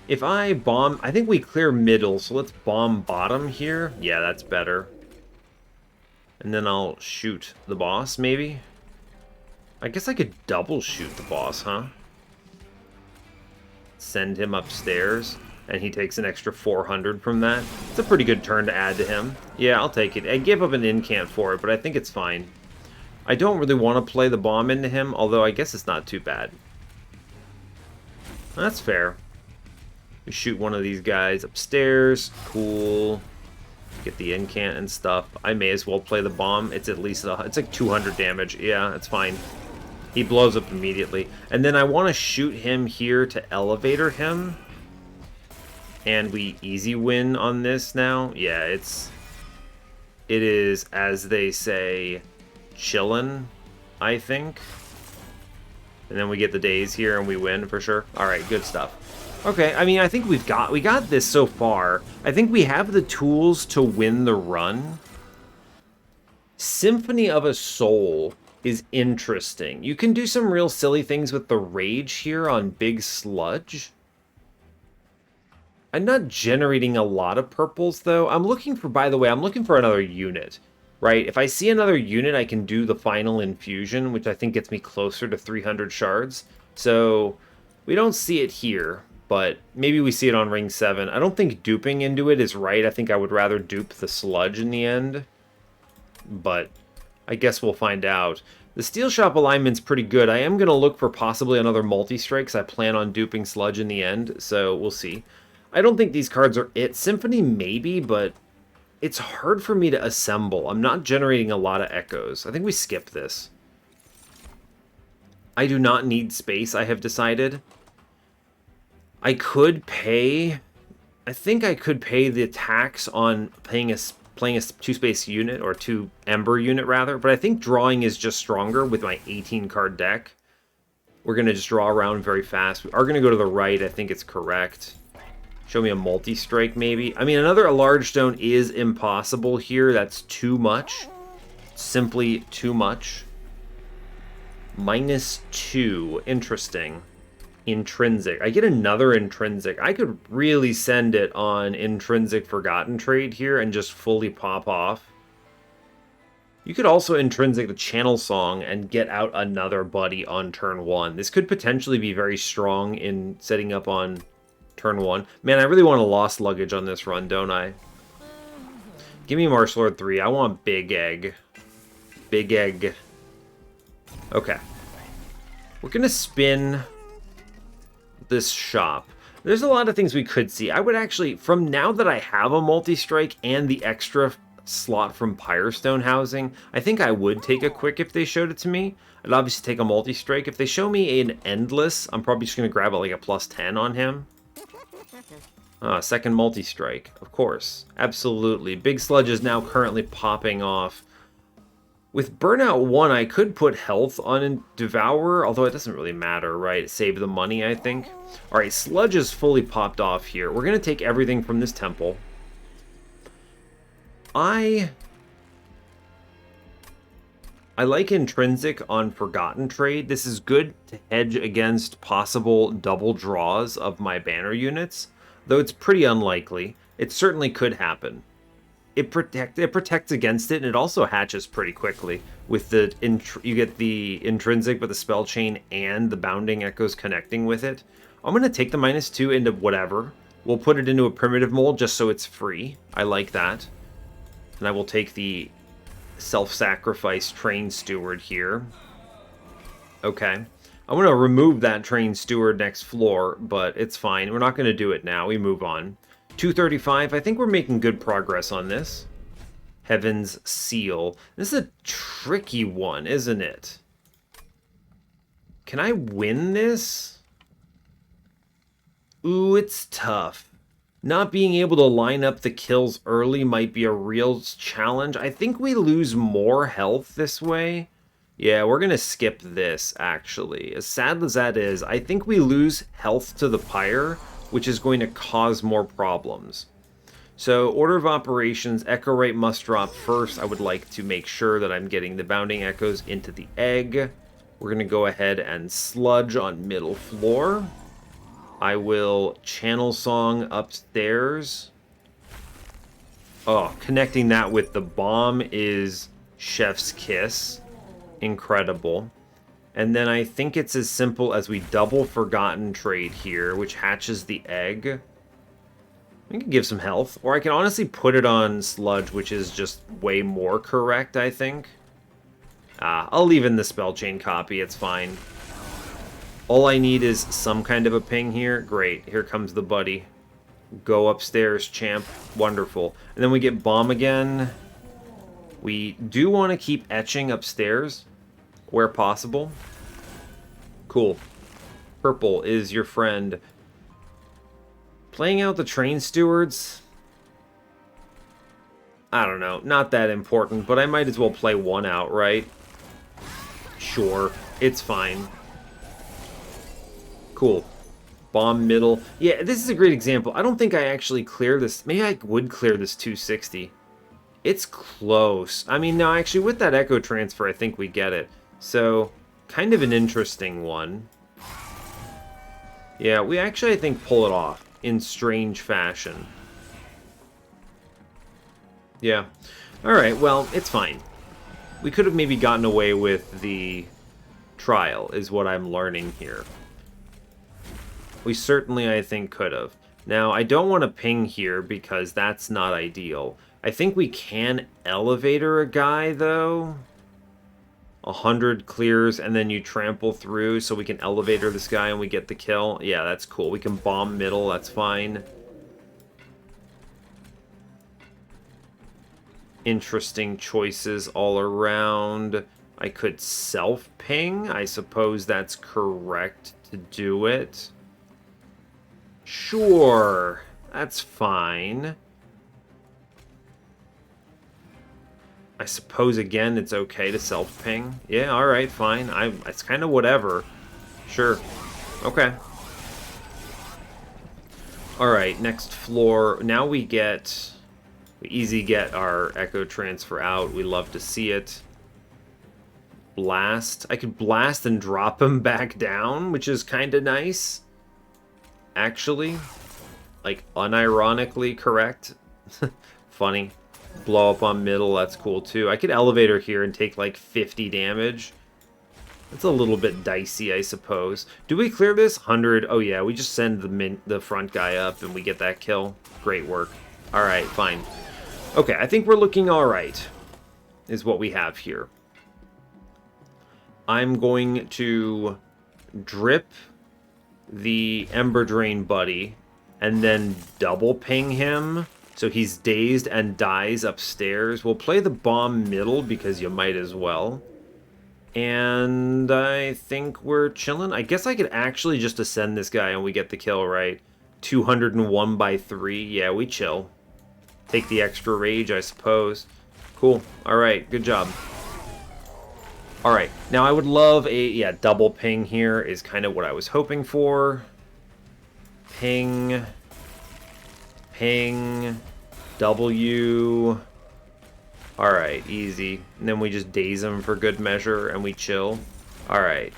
If I bomb... I think we clear middle, so let's bomb bottom here. Yeah, that's better. And then I'll shoot the boss, maybe? I guess I could double shoot the boss, huh? Send him upstairs, and he takes an extra 400 from that. It's a pretty good turn to add to him. Yeah, I'll take it. I gave up an incant for it, but I think it's fine. I don't really want to play the bomb into him, although I guess it's not too bad. That's fair. We shoot one of these guys upstairs. Cool. Get the incant and stuff. I may as well play the bomb. It's at least it's like 200 damage. Yeah, it's fine. He blows up immediately. And then I want to shoot him here to elevator him. And we easy win on this now. Yeah, it is, as they say, chillin', I think. And then we get the days here and we win for sure. All right, good stuff. Okay, I mean, I think we got this so far. I think we have the tools to win the run. Symphony of a Soul is interesting. You can do some real silly things with the rage here on Big Sludge. I'm not generating a lot of purples, though. I'm looking for, by the way, I'm looking for another unit, right? If I see another unit, I can do the final infusion, which I think gets me closer to 300 shards. So we don't see it here, but maybe we see it on Ring 7. I don't think duping into it is right. I think I would rather dupe the sludge in the end, but I guess we'll find out. The Steel Shop alignment's pretty good. I am going to look for possibly another multi-strikes. I plan on duping sludge in the end, so we'll see. I don't think these cards are it. Symphony maybe, but it's hard for me to assemble. I'm not generating a lot of echoes. I think we skip this. I do not need space, I have decided. I could pay... I think I could pay the tax on playing a 2-space unit, or 2 Ember unit, rather. But I think drawing is just stronger with my 18-card deck. We're going to just draw around very fast. We are going to go to the right. I think it's correct. Show me a multi-strike, maybe. I mean, another large stone is impossible here. That's too much. Simply too much. -2. Interesting. Intrinsic. I get another intrinsic. I could really send it on intrinsic Forgotten Trade here and just fully pop off. You could also intrinsic the Channel Song and get out another buddy on turn 1. This could potentially be very strong in setting up on turn 1. Man, I really want a Lost Luggage on this run, don't I? Give me Martial Lord 3. I want Big Egg. Big Egg. Okay. We're going to spin this shop. There's a lot of things we could see. I would actually, from now that I have a multi-strike and the extra slot from Pyrestone housing, I think I would take a quick if they showed it to me. I'd obviously take a multi-strike. If they show me an endless, I'm probably just going to grab like a +10 on him. Second multi-strike, of course. Absolutely. Big Sludge is now currently popping off. With Burnout 1, I could put health on Devourer, although it doesn't really matter, right? Save the money, I think. Alright, Sludge is fully popped off here. We're going to take everything from this temple. I like Intrinsic on Forgotten Trade. This is good to hedge against possible double draws of my banner units, though it's pretty unlikely. It certainly could happen. It protects against it, and it also hatches pretty quickly. With the you get the Intrinsic, but the Spell Chain and the Bounding Echoes connecting with it. I'm going to take the -2 into whatever. We'll put it into a primitive mold just so it's free. I like that. And I will take the self-sacrifice Train Steward here. Okay. I'm going to remove that Train Steward next floor, but it's fine. We're not going to do it now. We move on. 235. I think we're making good progress on this. Heaven's Seal. This is a tricky one, isn't it? Can I win this? Ooh, it's tough. Not being able to line up the kills early might be a real challenge. I think we lose more health this way. Yeah, we're going to skip this, actually. As sad as that is, I think we lose health to the Pyre, which is going to cause more problems. So, order of operations, Echo Rate must drop first. I would like to make sure that I'm getting the Bounding Echoes into the egg. We're going to go ahead and Sludge on middle floor. I will Channel Song upstairs. Oh, connecting that with the bomb is Chef's Kiss. Incredible. And then I think it's as simple as we double Forgotten Trade here, which hatches the egg. I can give some health. Or I can honestly put it on Sludge, which is just way more correct, I think. I'll leave in the Spell Chain copy, it's fine. All I need is some kind of a ping here. Great, here comes the buddy. Go upstairs, champ. Wonderful. And then we get Bomb again. We do want to keep etching upstairs, where possible. Cool. Purple is your friend. Playing out the train stewards, I don't know, not that important, but I might as well play one out, right? Sure, it's fine. Cool. Bomb middle. Yeah, this is a great example. I don't think I actually clear this. Maybe I would clear this 260. It's close. I mean, no, actually, with that echo transfer, I think we get it. So, kind of an interesting one. Yeah, we actually, I think, pull it off in strange fashion. Yeah. Alright, well, it's fine. We could have maybe gotten away with the trial, is what I'm learning here. We certainly, I think, could have. Now, I don't want to ping here because that's not ideal. I think we can elevator a guy, though. 100 clears, and then you trample through, so we can elevator this guy and we get the kill. Yeah, that's cool. We can bomb middle, that's fine. Interesting choices all around. I could self-ping. I suppose that's correct to do it. Sure, that's fine. I suppose, again, it's okay to self-ping. Yeah, alright, fine. It's kind of whatever. Sure. Okay. Alright, next floor. Now we easy get our echo transfer out. We love to see it. Blast. I could blast and drop him back down, which is kind of nice. Actually. Like, unironically correct. Funny. Blow up on middle, that's cool too. I could elevator here and take like 50 damage. That's a little bit dicey, I suppose. Do we clear this? 100. Oh yeah, we just send the front guy up and we get that kill. Great work. Alright, fine. Okay, I think we're looking alright, is what we have here. I'm going to drip the Ember Drain buddy and then double ping him. So he's dazed and dies upstairs. We'll play the bomb middle because you might as well. And I think we're chilling. I guess I could actually just ascend this guy and we get the kill, right? 201 by 3. Yeah, we chill. Take the extra rage, I suppose. Cool. Alright, good job. Alright, now I would love a, double ping here is kind of what I was hoping for. Ping. Ping. W. Alright, easy. And then we just daze him for good measure and we chill. Alright.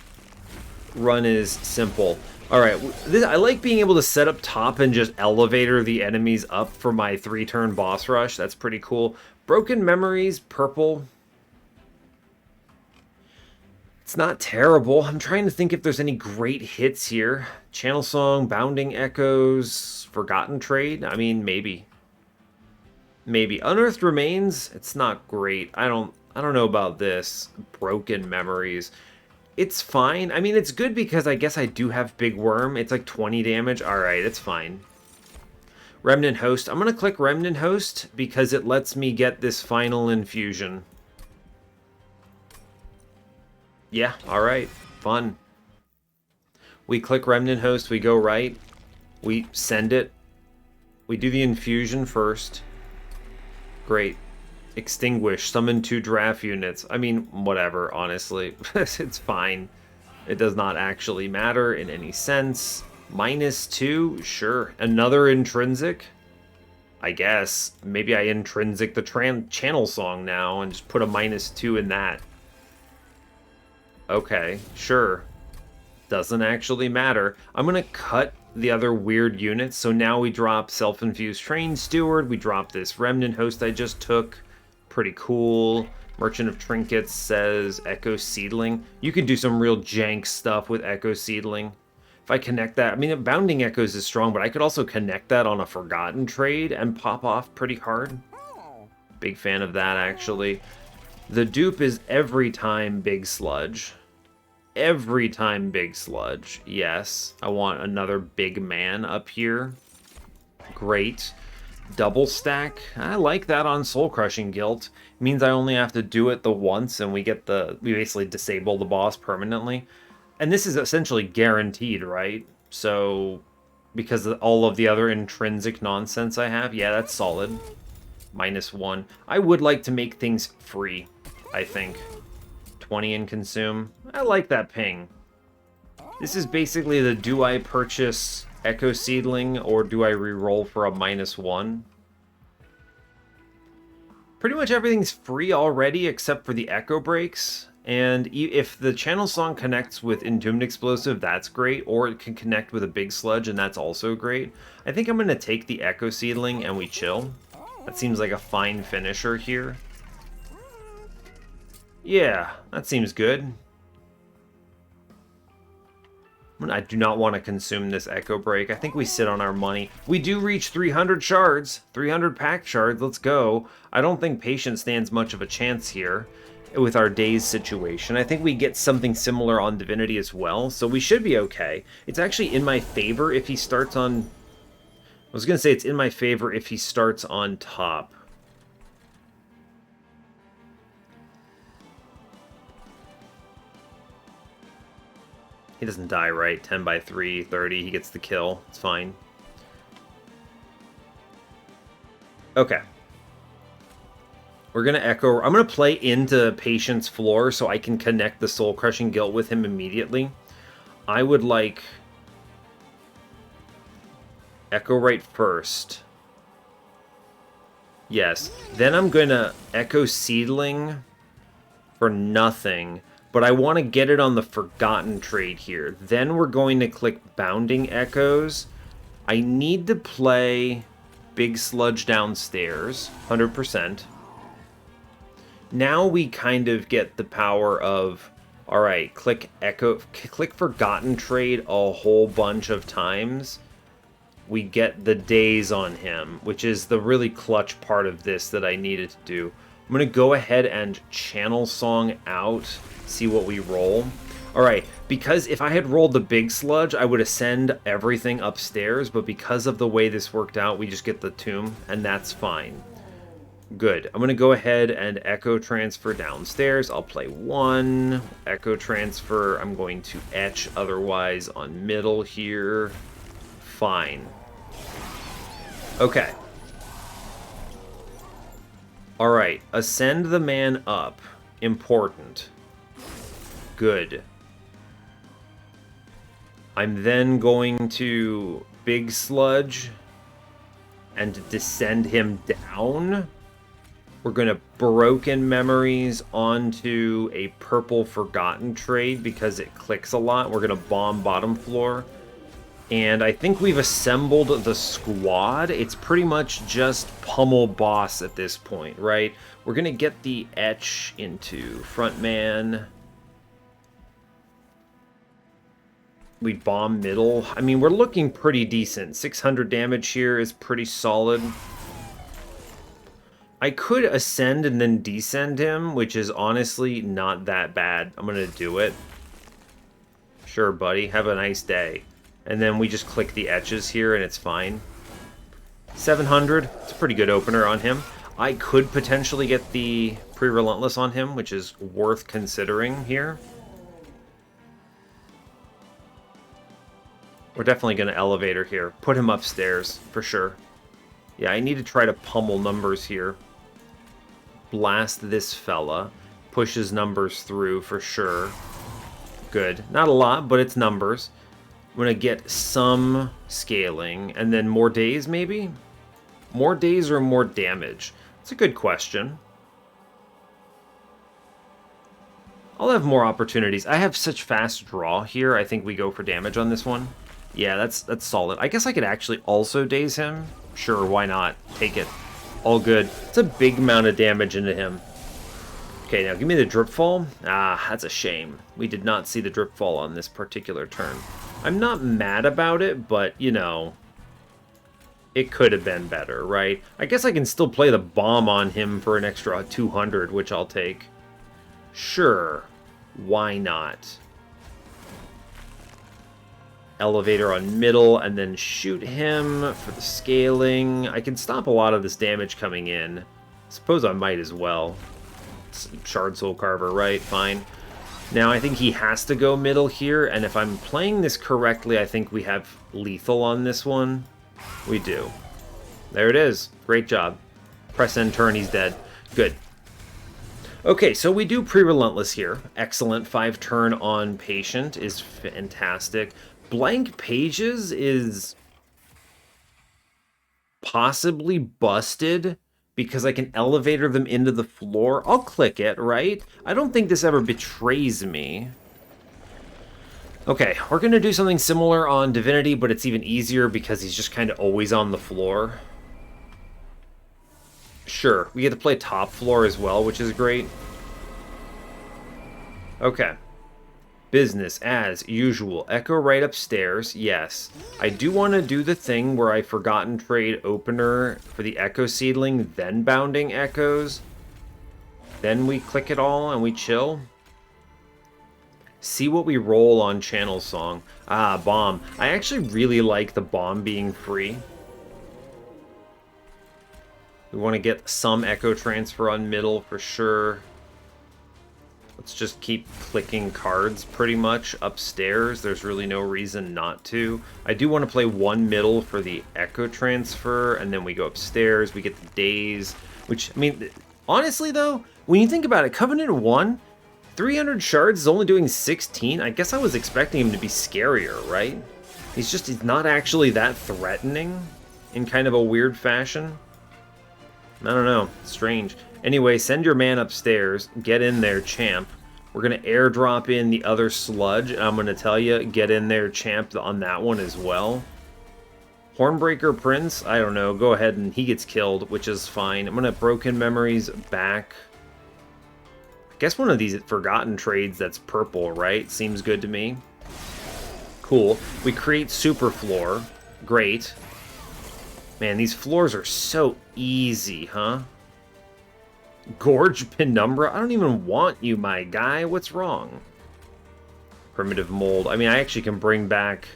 Run is simple. Alright, I like being able to set up top and just elevator the enemies up for my 3-turn boss rush. That's pretty cool. Broken Memories, purple. It's not terrible. I'm trying to think if there's any great hits here. Channel Song, Bounding Echoes, Forgotten Trade. I mean, maybe. Maybe. Unearthed Remains, it's not great. I don't know about this. Broken Memories. It's fine. I mean, it's good because I guess I do have Big Worm. It's like 20 damage. Alright, it's fine. Remnant Host. I'm going to click Remnant Host because it lets me get this final infusion. Yeah, alright. Fun. We click Remnant Host, we go right. We send it. We do the infusion first. Great. Extinguish. Summon 2 draft units. I mean, whatever, honestly. It's fine. It does not actually matter in any sense. -2? Sure. Another intrinsic? I guess. Maybe I intrinsic the channel song now and just put a -2 in that. Okay, sure. Doesn't actually matter. I'm going to cut the other weird units. So now we drop Self-Infused Train Steward. We drop this Remnant Host I just took. Pretty cool. Merchant of Trinkets says Echo Seedling. You could do some real jank stuff with Echo Seedling. If I connect that, I mean, Bounding Echoes is strong, but I could also connect that on a Forgotten Trade and pop off pretty hard. Big fan of that, actually. The dupe is every time Big Sludge. Every time Big Sludge. Yes, I want another big man up here. Great. Double stack. I like that on Soul Crushing Guilt. It means I only have to do it the once and we basically disable the boss permanently. And this is essentially guaranteed, right? So because of all of the other intrinsic nonsense I have. Yeah, that's solid. -1. I would like to make things free, I think. 20 in consume. I like that ping. This is basically the do I purchase Echo Seedling or do I re-roll for a -1? Pretty much everything's free already except for the Echo Breaks. And if the channel song connects with Entombed Explosive, that's great. Or it can connect with a Big Sludge, and that's also great. I think I'm going to take the Echo Seedling and we chill. That seems like a fine finisher here. Yeah, that seems good. I do not want to consume this Echo Break. I think we sit on our money. We do reach 300 shards. 300 Pact Shards. Let's go. I don't think Patience stands much of a chance here with our days situation. I think we get something similar on Divinity as well, so we should be okay. It's actually in my favor if he starts on... I was going to say it's in my favor if he starts on top. He doesn't die, right? 10 by 3, 30. He gets the kill. It's fine. Okay. We're going to Echo. I'm going to play into Patience Floor so I can connect the Soul Crushing Guilt with him immediately. I would like Echo right first. Yes. Then I'm going to Echo Seedling for nothing. But I want to get it on the Forgotten trade here. Then we're going to click Bounding Echoes. I need to play Big Sludge downstairs, 100%. Now we kind of get the power of, all right, click Forgotten trade a whole bunch of times. We get the days on him, which is the really clutch part of this that I needed to do. I'm going to go ahead and channel song out, see what we roll. All right, because if I had rolled the Big Sludge, I would ascend everything upstairs, but because of the way this worked out, we just get the tomb, and that's fine. Good. I'm going to go ahead and Echo Transfer downstairs. I'll play 1. Echo Transfer. I'm going to etch otherwise on middle here. Fine. Okay. Alright, ascend the man up. Important. Good. I'm then going to Big Sludge and descend him down. We're going to Broken Memories onto a Purple Forgotten trade because it clicks a lot. We're going to bomb bottom floor. And I think we've assembled the squad. It's pretty much just pummel boss at this point, right? We're going to get the etch into frontman. We bomb middle. I mean, we're looking pretty decent. 600 damage here is pretty solid. I could ascend and then descend him, which is honestly not that bad. I'm going to do it. Sure, buddy. Have a nice day. And then we just click the etches here and it's fine. 700. It's a pretty good opener on him. I could potentially get the Pre-Relentless on him, which is worth considering here. We're definitely going to Elevator here. Put him upstairs, for sure. Yeah, I need to try to pummel numbers here. Blast this fella. Pushes numbers through, for sure. Good. Not a lot, but it's numbers. I'm going to get some scaling, and then more days, maybe? More days or more damage? It's a good question. I'll have more opportunities. I have such fast draw here. I think we go for damage on this one. Yeah, that's solid. I guess I could actually also daze him. Sure, why not? Take it. All good. It's a big amount of damage into him. Okay, now give me the drip fall. Ah, that's a shame. We did not see the drip fall on this particular turn. I'm not mad about it, but, you know, it could have been better, right? I guess I can still play the bomb on him for an extra 200, which I'll take. Sure. Why not? Elevator on middle, and then shoot him for the scaling. I can stop a lot of this damage coming in. Suppose I might as well. Shard Soul Carver, right? Fine. Now, I think he has to go middle here, and if I'm playing this correctly, I think we have lethal on this one. We do. There it is. Great job. Press end turn, he's dead. Good. Okay, so we do pre-relentless here. Excellent. 5 turn on patient is fantastic. Blank pages is possibly busted because I can elevator them into the floor. I'll click it, right? I don't think this ever betrays me. Okay, we're going to do something similar on Divinity, but it's even easier because he's just kind of always on the floor. Sure, we get to play top floor as well, which is great. Okay. Business as usual. Echo right upstairs. Yes. I do want to do the thing where I forgotten trade opener for the Echo Seedling, then bounding Echoes. Then we click it all and we chill. See what we roll on Channel Song. Ah, Bomb. I actually really like the Bomb being free. We want to get some Echo Transfer on middle for sure. Let's just keep clicking cards pretty much upstairs. There's really no reason not to. I do want to play 1 middle for the Echo Transfer, and then we go upstairs. We get the Daze, which, I mean, honestly though, when you think about it, Covenant 1, 300 shards is only doing 16. I guess I was expecting him to be scarier, right? He's not actually that threatening in kind of a weird fashion. I don't know. Strange. Anyway, send your man upstairs. Get in there, champ. We're going to airdrop in the other sludge. I'm going to tell you, get in there, champ, on that one as well. Hornbreaker Prince, I don't know. Go ahead and he gets killed, which is fine. I'm going to Broken Memories back. I guess one of these forgotten trades that's purple, right? Seems good to me. Cool. We create Super Floor. Great. Man, these floors are so easy, huh? Gorge Penumbra? I don't even want you, my guy. What's wrong? Primitive Mold. I mean, I actually can bring back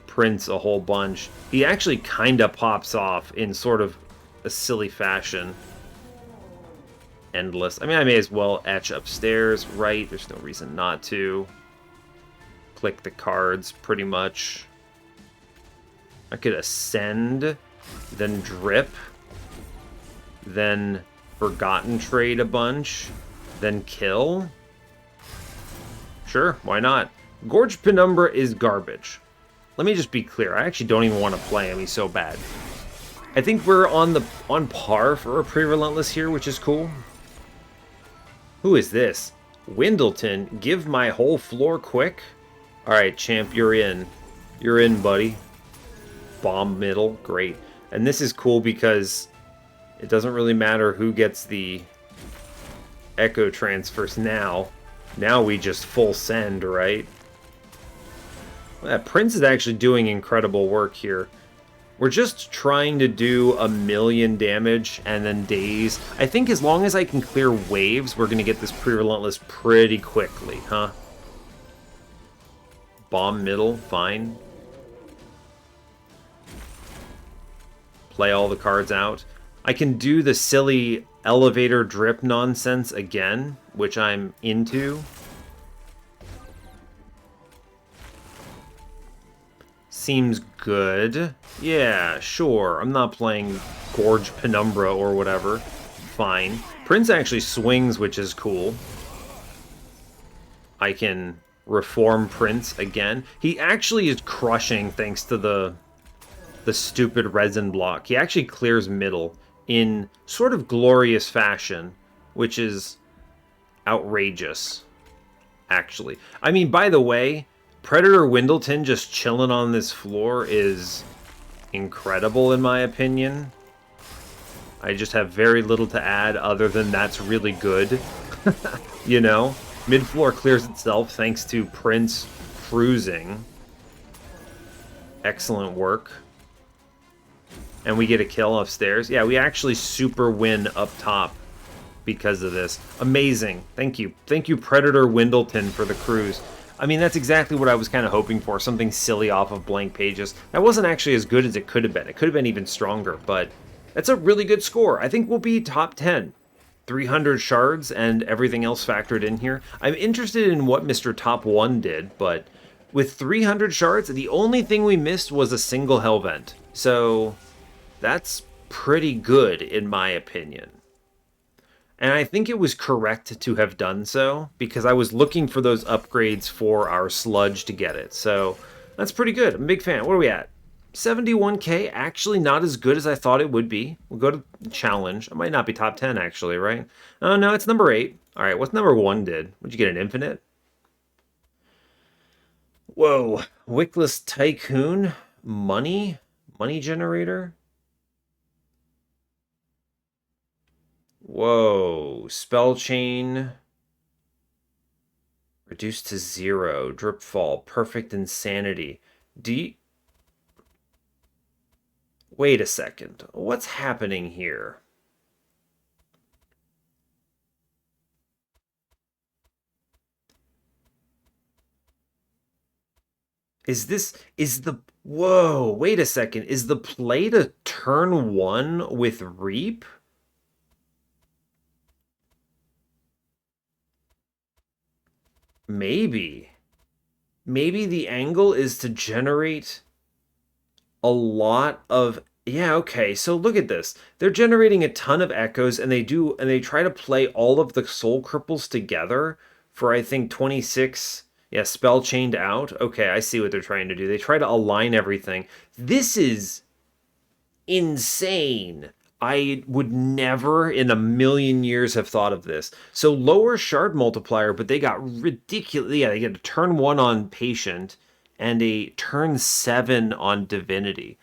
Prince a whole bunch. He actually kind of pops off in sort of a silly fashion. Endless. I mean, I may as well etch upstairs, right? There's no reason not to. Click the cards, pretty much. I could ascend, then drip, then forgotten trade a bunch, then kill. Sure, why not? Gorge Penumbra is garbage. Let me just be clear. I actually don't even want to play him. He's so bad. I think we're on par for a pre-relentless here, which is cool. Who is this? Windleton, give my whole floor quick. All right, champ, you're in. You're in, buddy. Bomb middle, great. And this is cool because it doesn't really matter who gets the Echo Transfers now. Now we just full send, right? Prince is actually doing incredible work here. We're just trying to do 1,000,000 damage and then daze. I think as long as I can clear waves, we're going to get this pre-relentless pretty quickly, huh? Bomb middle, fine. Play all the cards out. I can do the silly elevator drip nonsense again, which I'm into. Seems good. Yeah, sure. I'm not playing Gorge Penumbra or whatever. Fine. Prince actually swings, which is cool. I can reform Prince again. He actually is crushing thanks to the stupid resin block. He actually clears middle in sort of glorious fashion, which is outrageous, actually. I mean, by the way, Predator Windleton just chilling on this floor is incredible in my opinion. I just have very little to add other than that's really good. You know? Mid-floor clears itself thanks to Prince cruising. Excellent work. And we get a kill upstairs. Yeah, we actually super win up top because of this. Amazing. Thank you. Thank you, Predator Windleton, for the cruise. I mean, that's exactly what I was kind of hoping for. Something silly off of blank pages. That wasn't actually as good as it could have been. It could have been even stronger, but that's a really good score. I think we'll be top 10. 300 shards and everything else factored in here. I'm interested in what Mr. Top 1 did, but with 300 shards, the only thing we missed was a single hell vent. So that's pretty good in my opinion. And I think it was correct to have done so because I was looking for those upgrades for our sludge to get it. So that's pretty good. I'm a big fan. What are we at? 71k, actually not as good as I thought it would be. We'll go to the challenge. It might not be top 10 actually, right? Oh no, it's number 8. All right, what's number 1 did? Would you get an infinite? Whoa, Wickless Tycoon, money generator. Whoa, spell chain reduced to 0, drip fall, perfect insanity. Do you... Wait a second. What's happening here? Is the whoa, wait a second. Is the play to turn 1 with Reap? Maybe. Maybe the angle is to generate a lot of yeah, okay. So look at this. They're generating a ton of echoes and they try to play all of the soul cripples together for I think 26 yeah, spell chained out. Okay, I see what they're trying to do. They try to align everything. This is insane. I would never in a million years have thought of this. So lower shard multiplier, but they got ridiculous. Yeah, they get a turn 1 on patient and a turn 7 on divinity.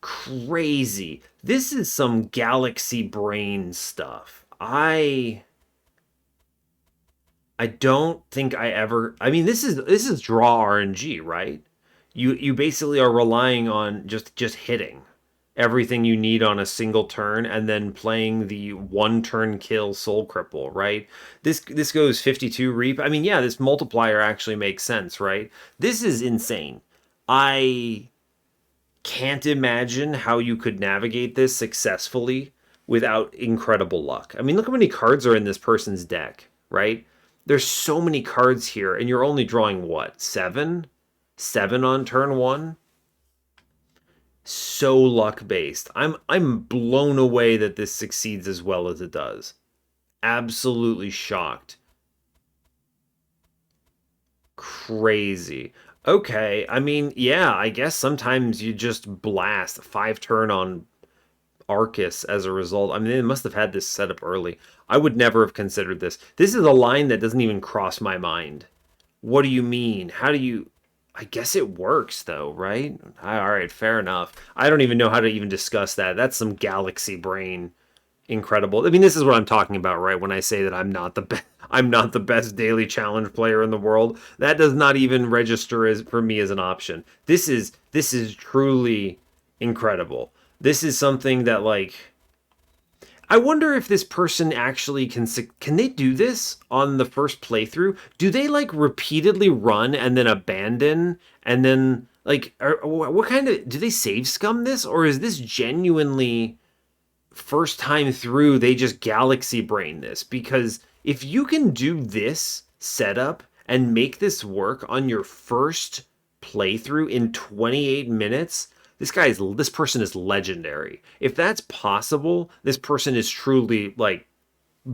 Crazy. This is some galaxy brain stuff. I don't think I ever I mean this is draw RNG, right? You basically are relying on just hitting everything you need on a single turn and then playing the one turn kill soul cripple, right? This goes 52 reap. I mean, yeah, this multiplier actually makes sense, right? This is insane. I can't imagine how you could navigate this successfully without incredible luck. I mean, look how many cards are in this person's deck, right? There's so many cards here, and you're only drawing what, 7? 7 on turn 1? So luck based. I'm blown away that this succeeds as well as it does. Absolutely shocked. Crazy. Okay, I mean, yeah, I guess sometimes you just blast 5 turn on Arcus as a result. I mean, they must have had this set up early. I would never have considered this. This is a line that doesn't even cross my mind. What do you mean? How do you... I guess it works, though, right? All right, fair enough. I don't even know how to even discuss that. That's some galaxy brain incredible. I mean, this is what I'm talking about, right? When I say that I'm not the best, I'm not the best daily challenge player in the world. That does not even register as for me as an option. This is truly incredible. This is something that like I wonder if this person actually can they do this on the first playthrough? Do they like repeatedly run and then abandon and then like what kind of do they save scum this or is this genuinely first time through they just galaxy brain this? Because if you can do this setup and make this work on your first playthrough in 28 minutes, this person is legendary. If that's possible, this person is truly like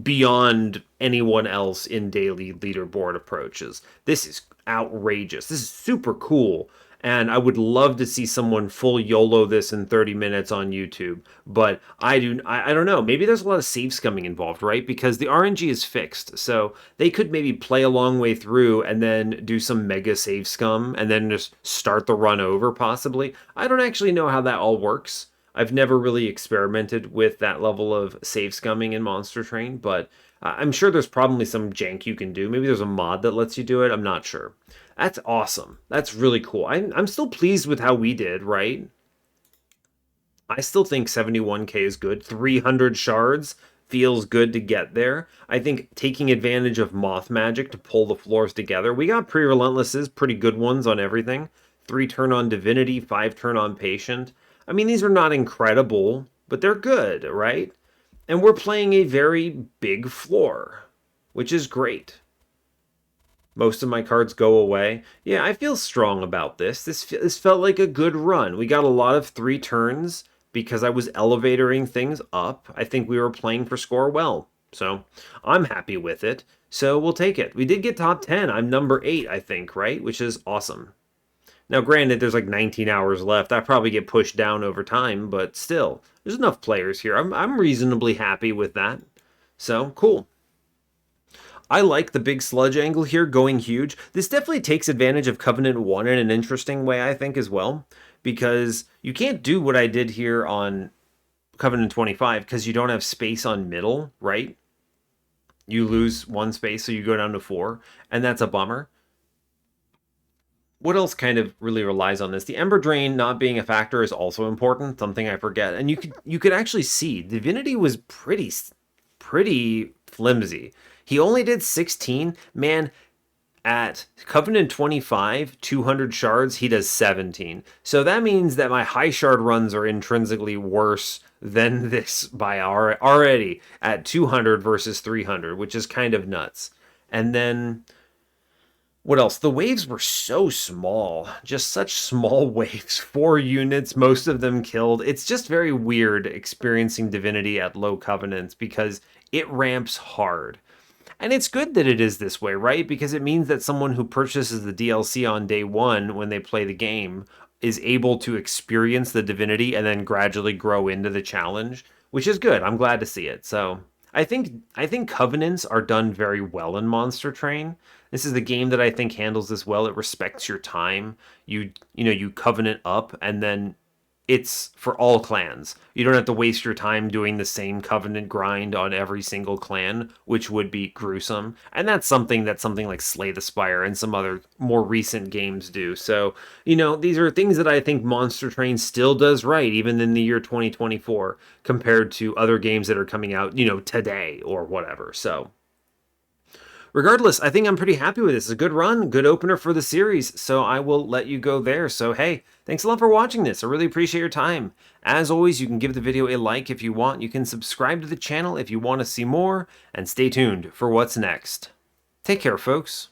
beyond anyone else in daily leaderboard approaches. This is outrageous. This is super cool. And I would love to see someone full YOLO this in 30 minutes on YouTube. But I don't know. Maybe there's a lot of save scumming involved, right? Because the RNG is fixed. So they could maybe play a long way through and then do some mega save scum and then just start the run over possibly. I don't actually know how that all works. I've never really experimented with that level of save scumming in Monster Train, but I'm sure there's probably some jank you can do. Maybe there's a mod that lets you do it. I'm not sure. That's awesome. That's really cool. I'm still pleased with how we did, right? I still think 71k is good. 300 shards feels good to get there. I think taking advantage of moth magic to pull the floors together. We got pre-relentlesses, pretty good ones on everything. 3 turn on divinity, 5 turn on patient. I mean, these are not incredible, but they're good, right? And we're playing a very big floor, which is great. Most of my cards go away. Yeah, I feel strong about this. This felt like a good run. We got a lot of 3 turns because I was elevatoring things up. I think we were playing for score well. So I'm happy with it. So we'll take it. We did get top 10. I'm number 8, I think, right? Which is awesome. Now, granted, there's like 19 hours left. I probably get pushed down over time, but still, there's enough players here. I'm reasonably happy with that. So, cool. I like the big sludge angle here going huge. This definitely takes advantage of Covenant 1 in an interesting way, I think, as well. Because you can't do what I did here on Covenant 25 because you don't have space on middle, right? You lose 1 space, so you go down to 4, and that's a bummer. What else kind of really relies on this? The Ember Drain not being a factor is also important, something I forget. And you could actually see Divinity was pretty flimsy. He only did 16. Man, at Covenant 25, 200 shards, he does 17. So that means that my high shard runs are intrinsically worse than this by already at 200 versus 300, which is kind of nuts. And then what else? The waves were so small, just such small waves. 4 units, most of them killed. It's just very weird experiencing Divinity at low covenants because it ramps hard. And it's good that it is this way, right? Because it means that someone who purchases the DLC on day 1 when they play the game is able to experience the Divinity and then gradually grow into the challenge, which is good. I'm glad to see it. So I think covenants are done very well in Monster Train. This is the game that I think handles this well. It respects your time. You covenant up and then it's for all clans. You don't have to waste your time doing the same covenant grind on every single clan, which would be gruesome. And that's something like Slay the Spire and some other more recent games do. So, these are things that I think Monster Train still does right, even in the year 2024, compared to other games that are coming out, today or whatever. So, regardless, I think I'm pretty happy with this. It's a good run, good opener for the series, so I will let you go there. So hey, thanks a lot for watching this. I really appreciate your time. As always, you can give the video a like if you want. You can subscribe to the channel if you want to see more, and stay tuned for what's next. Take care, folks.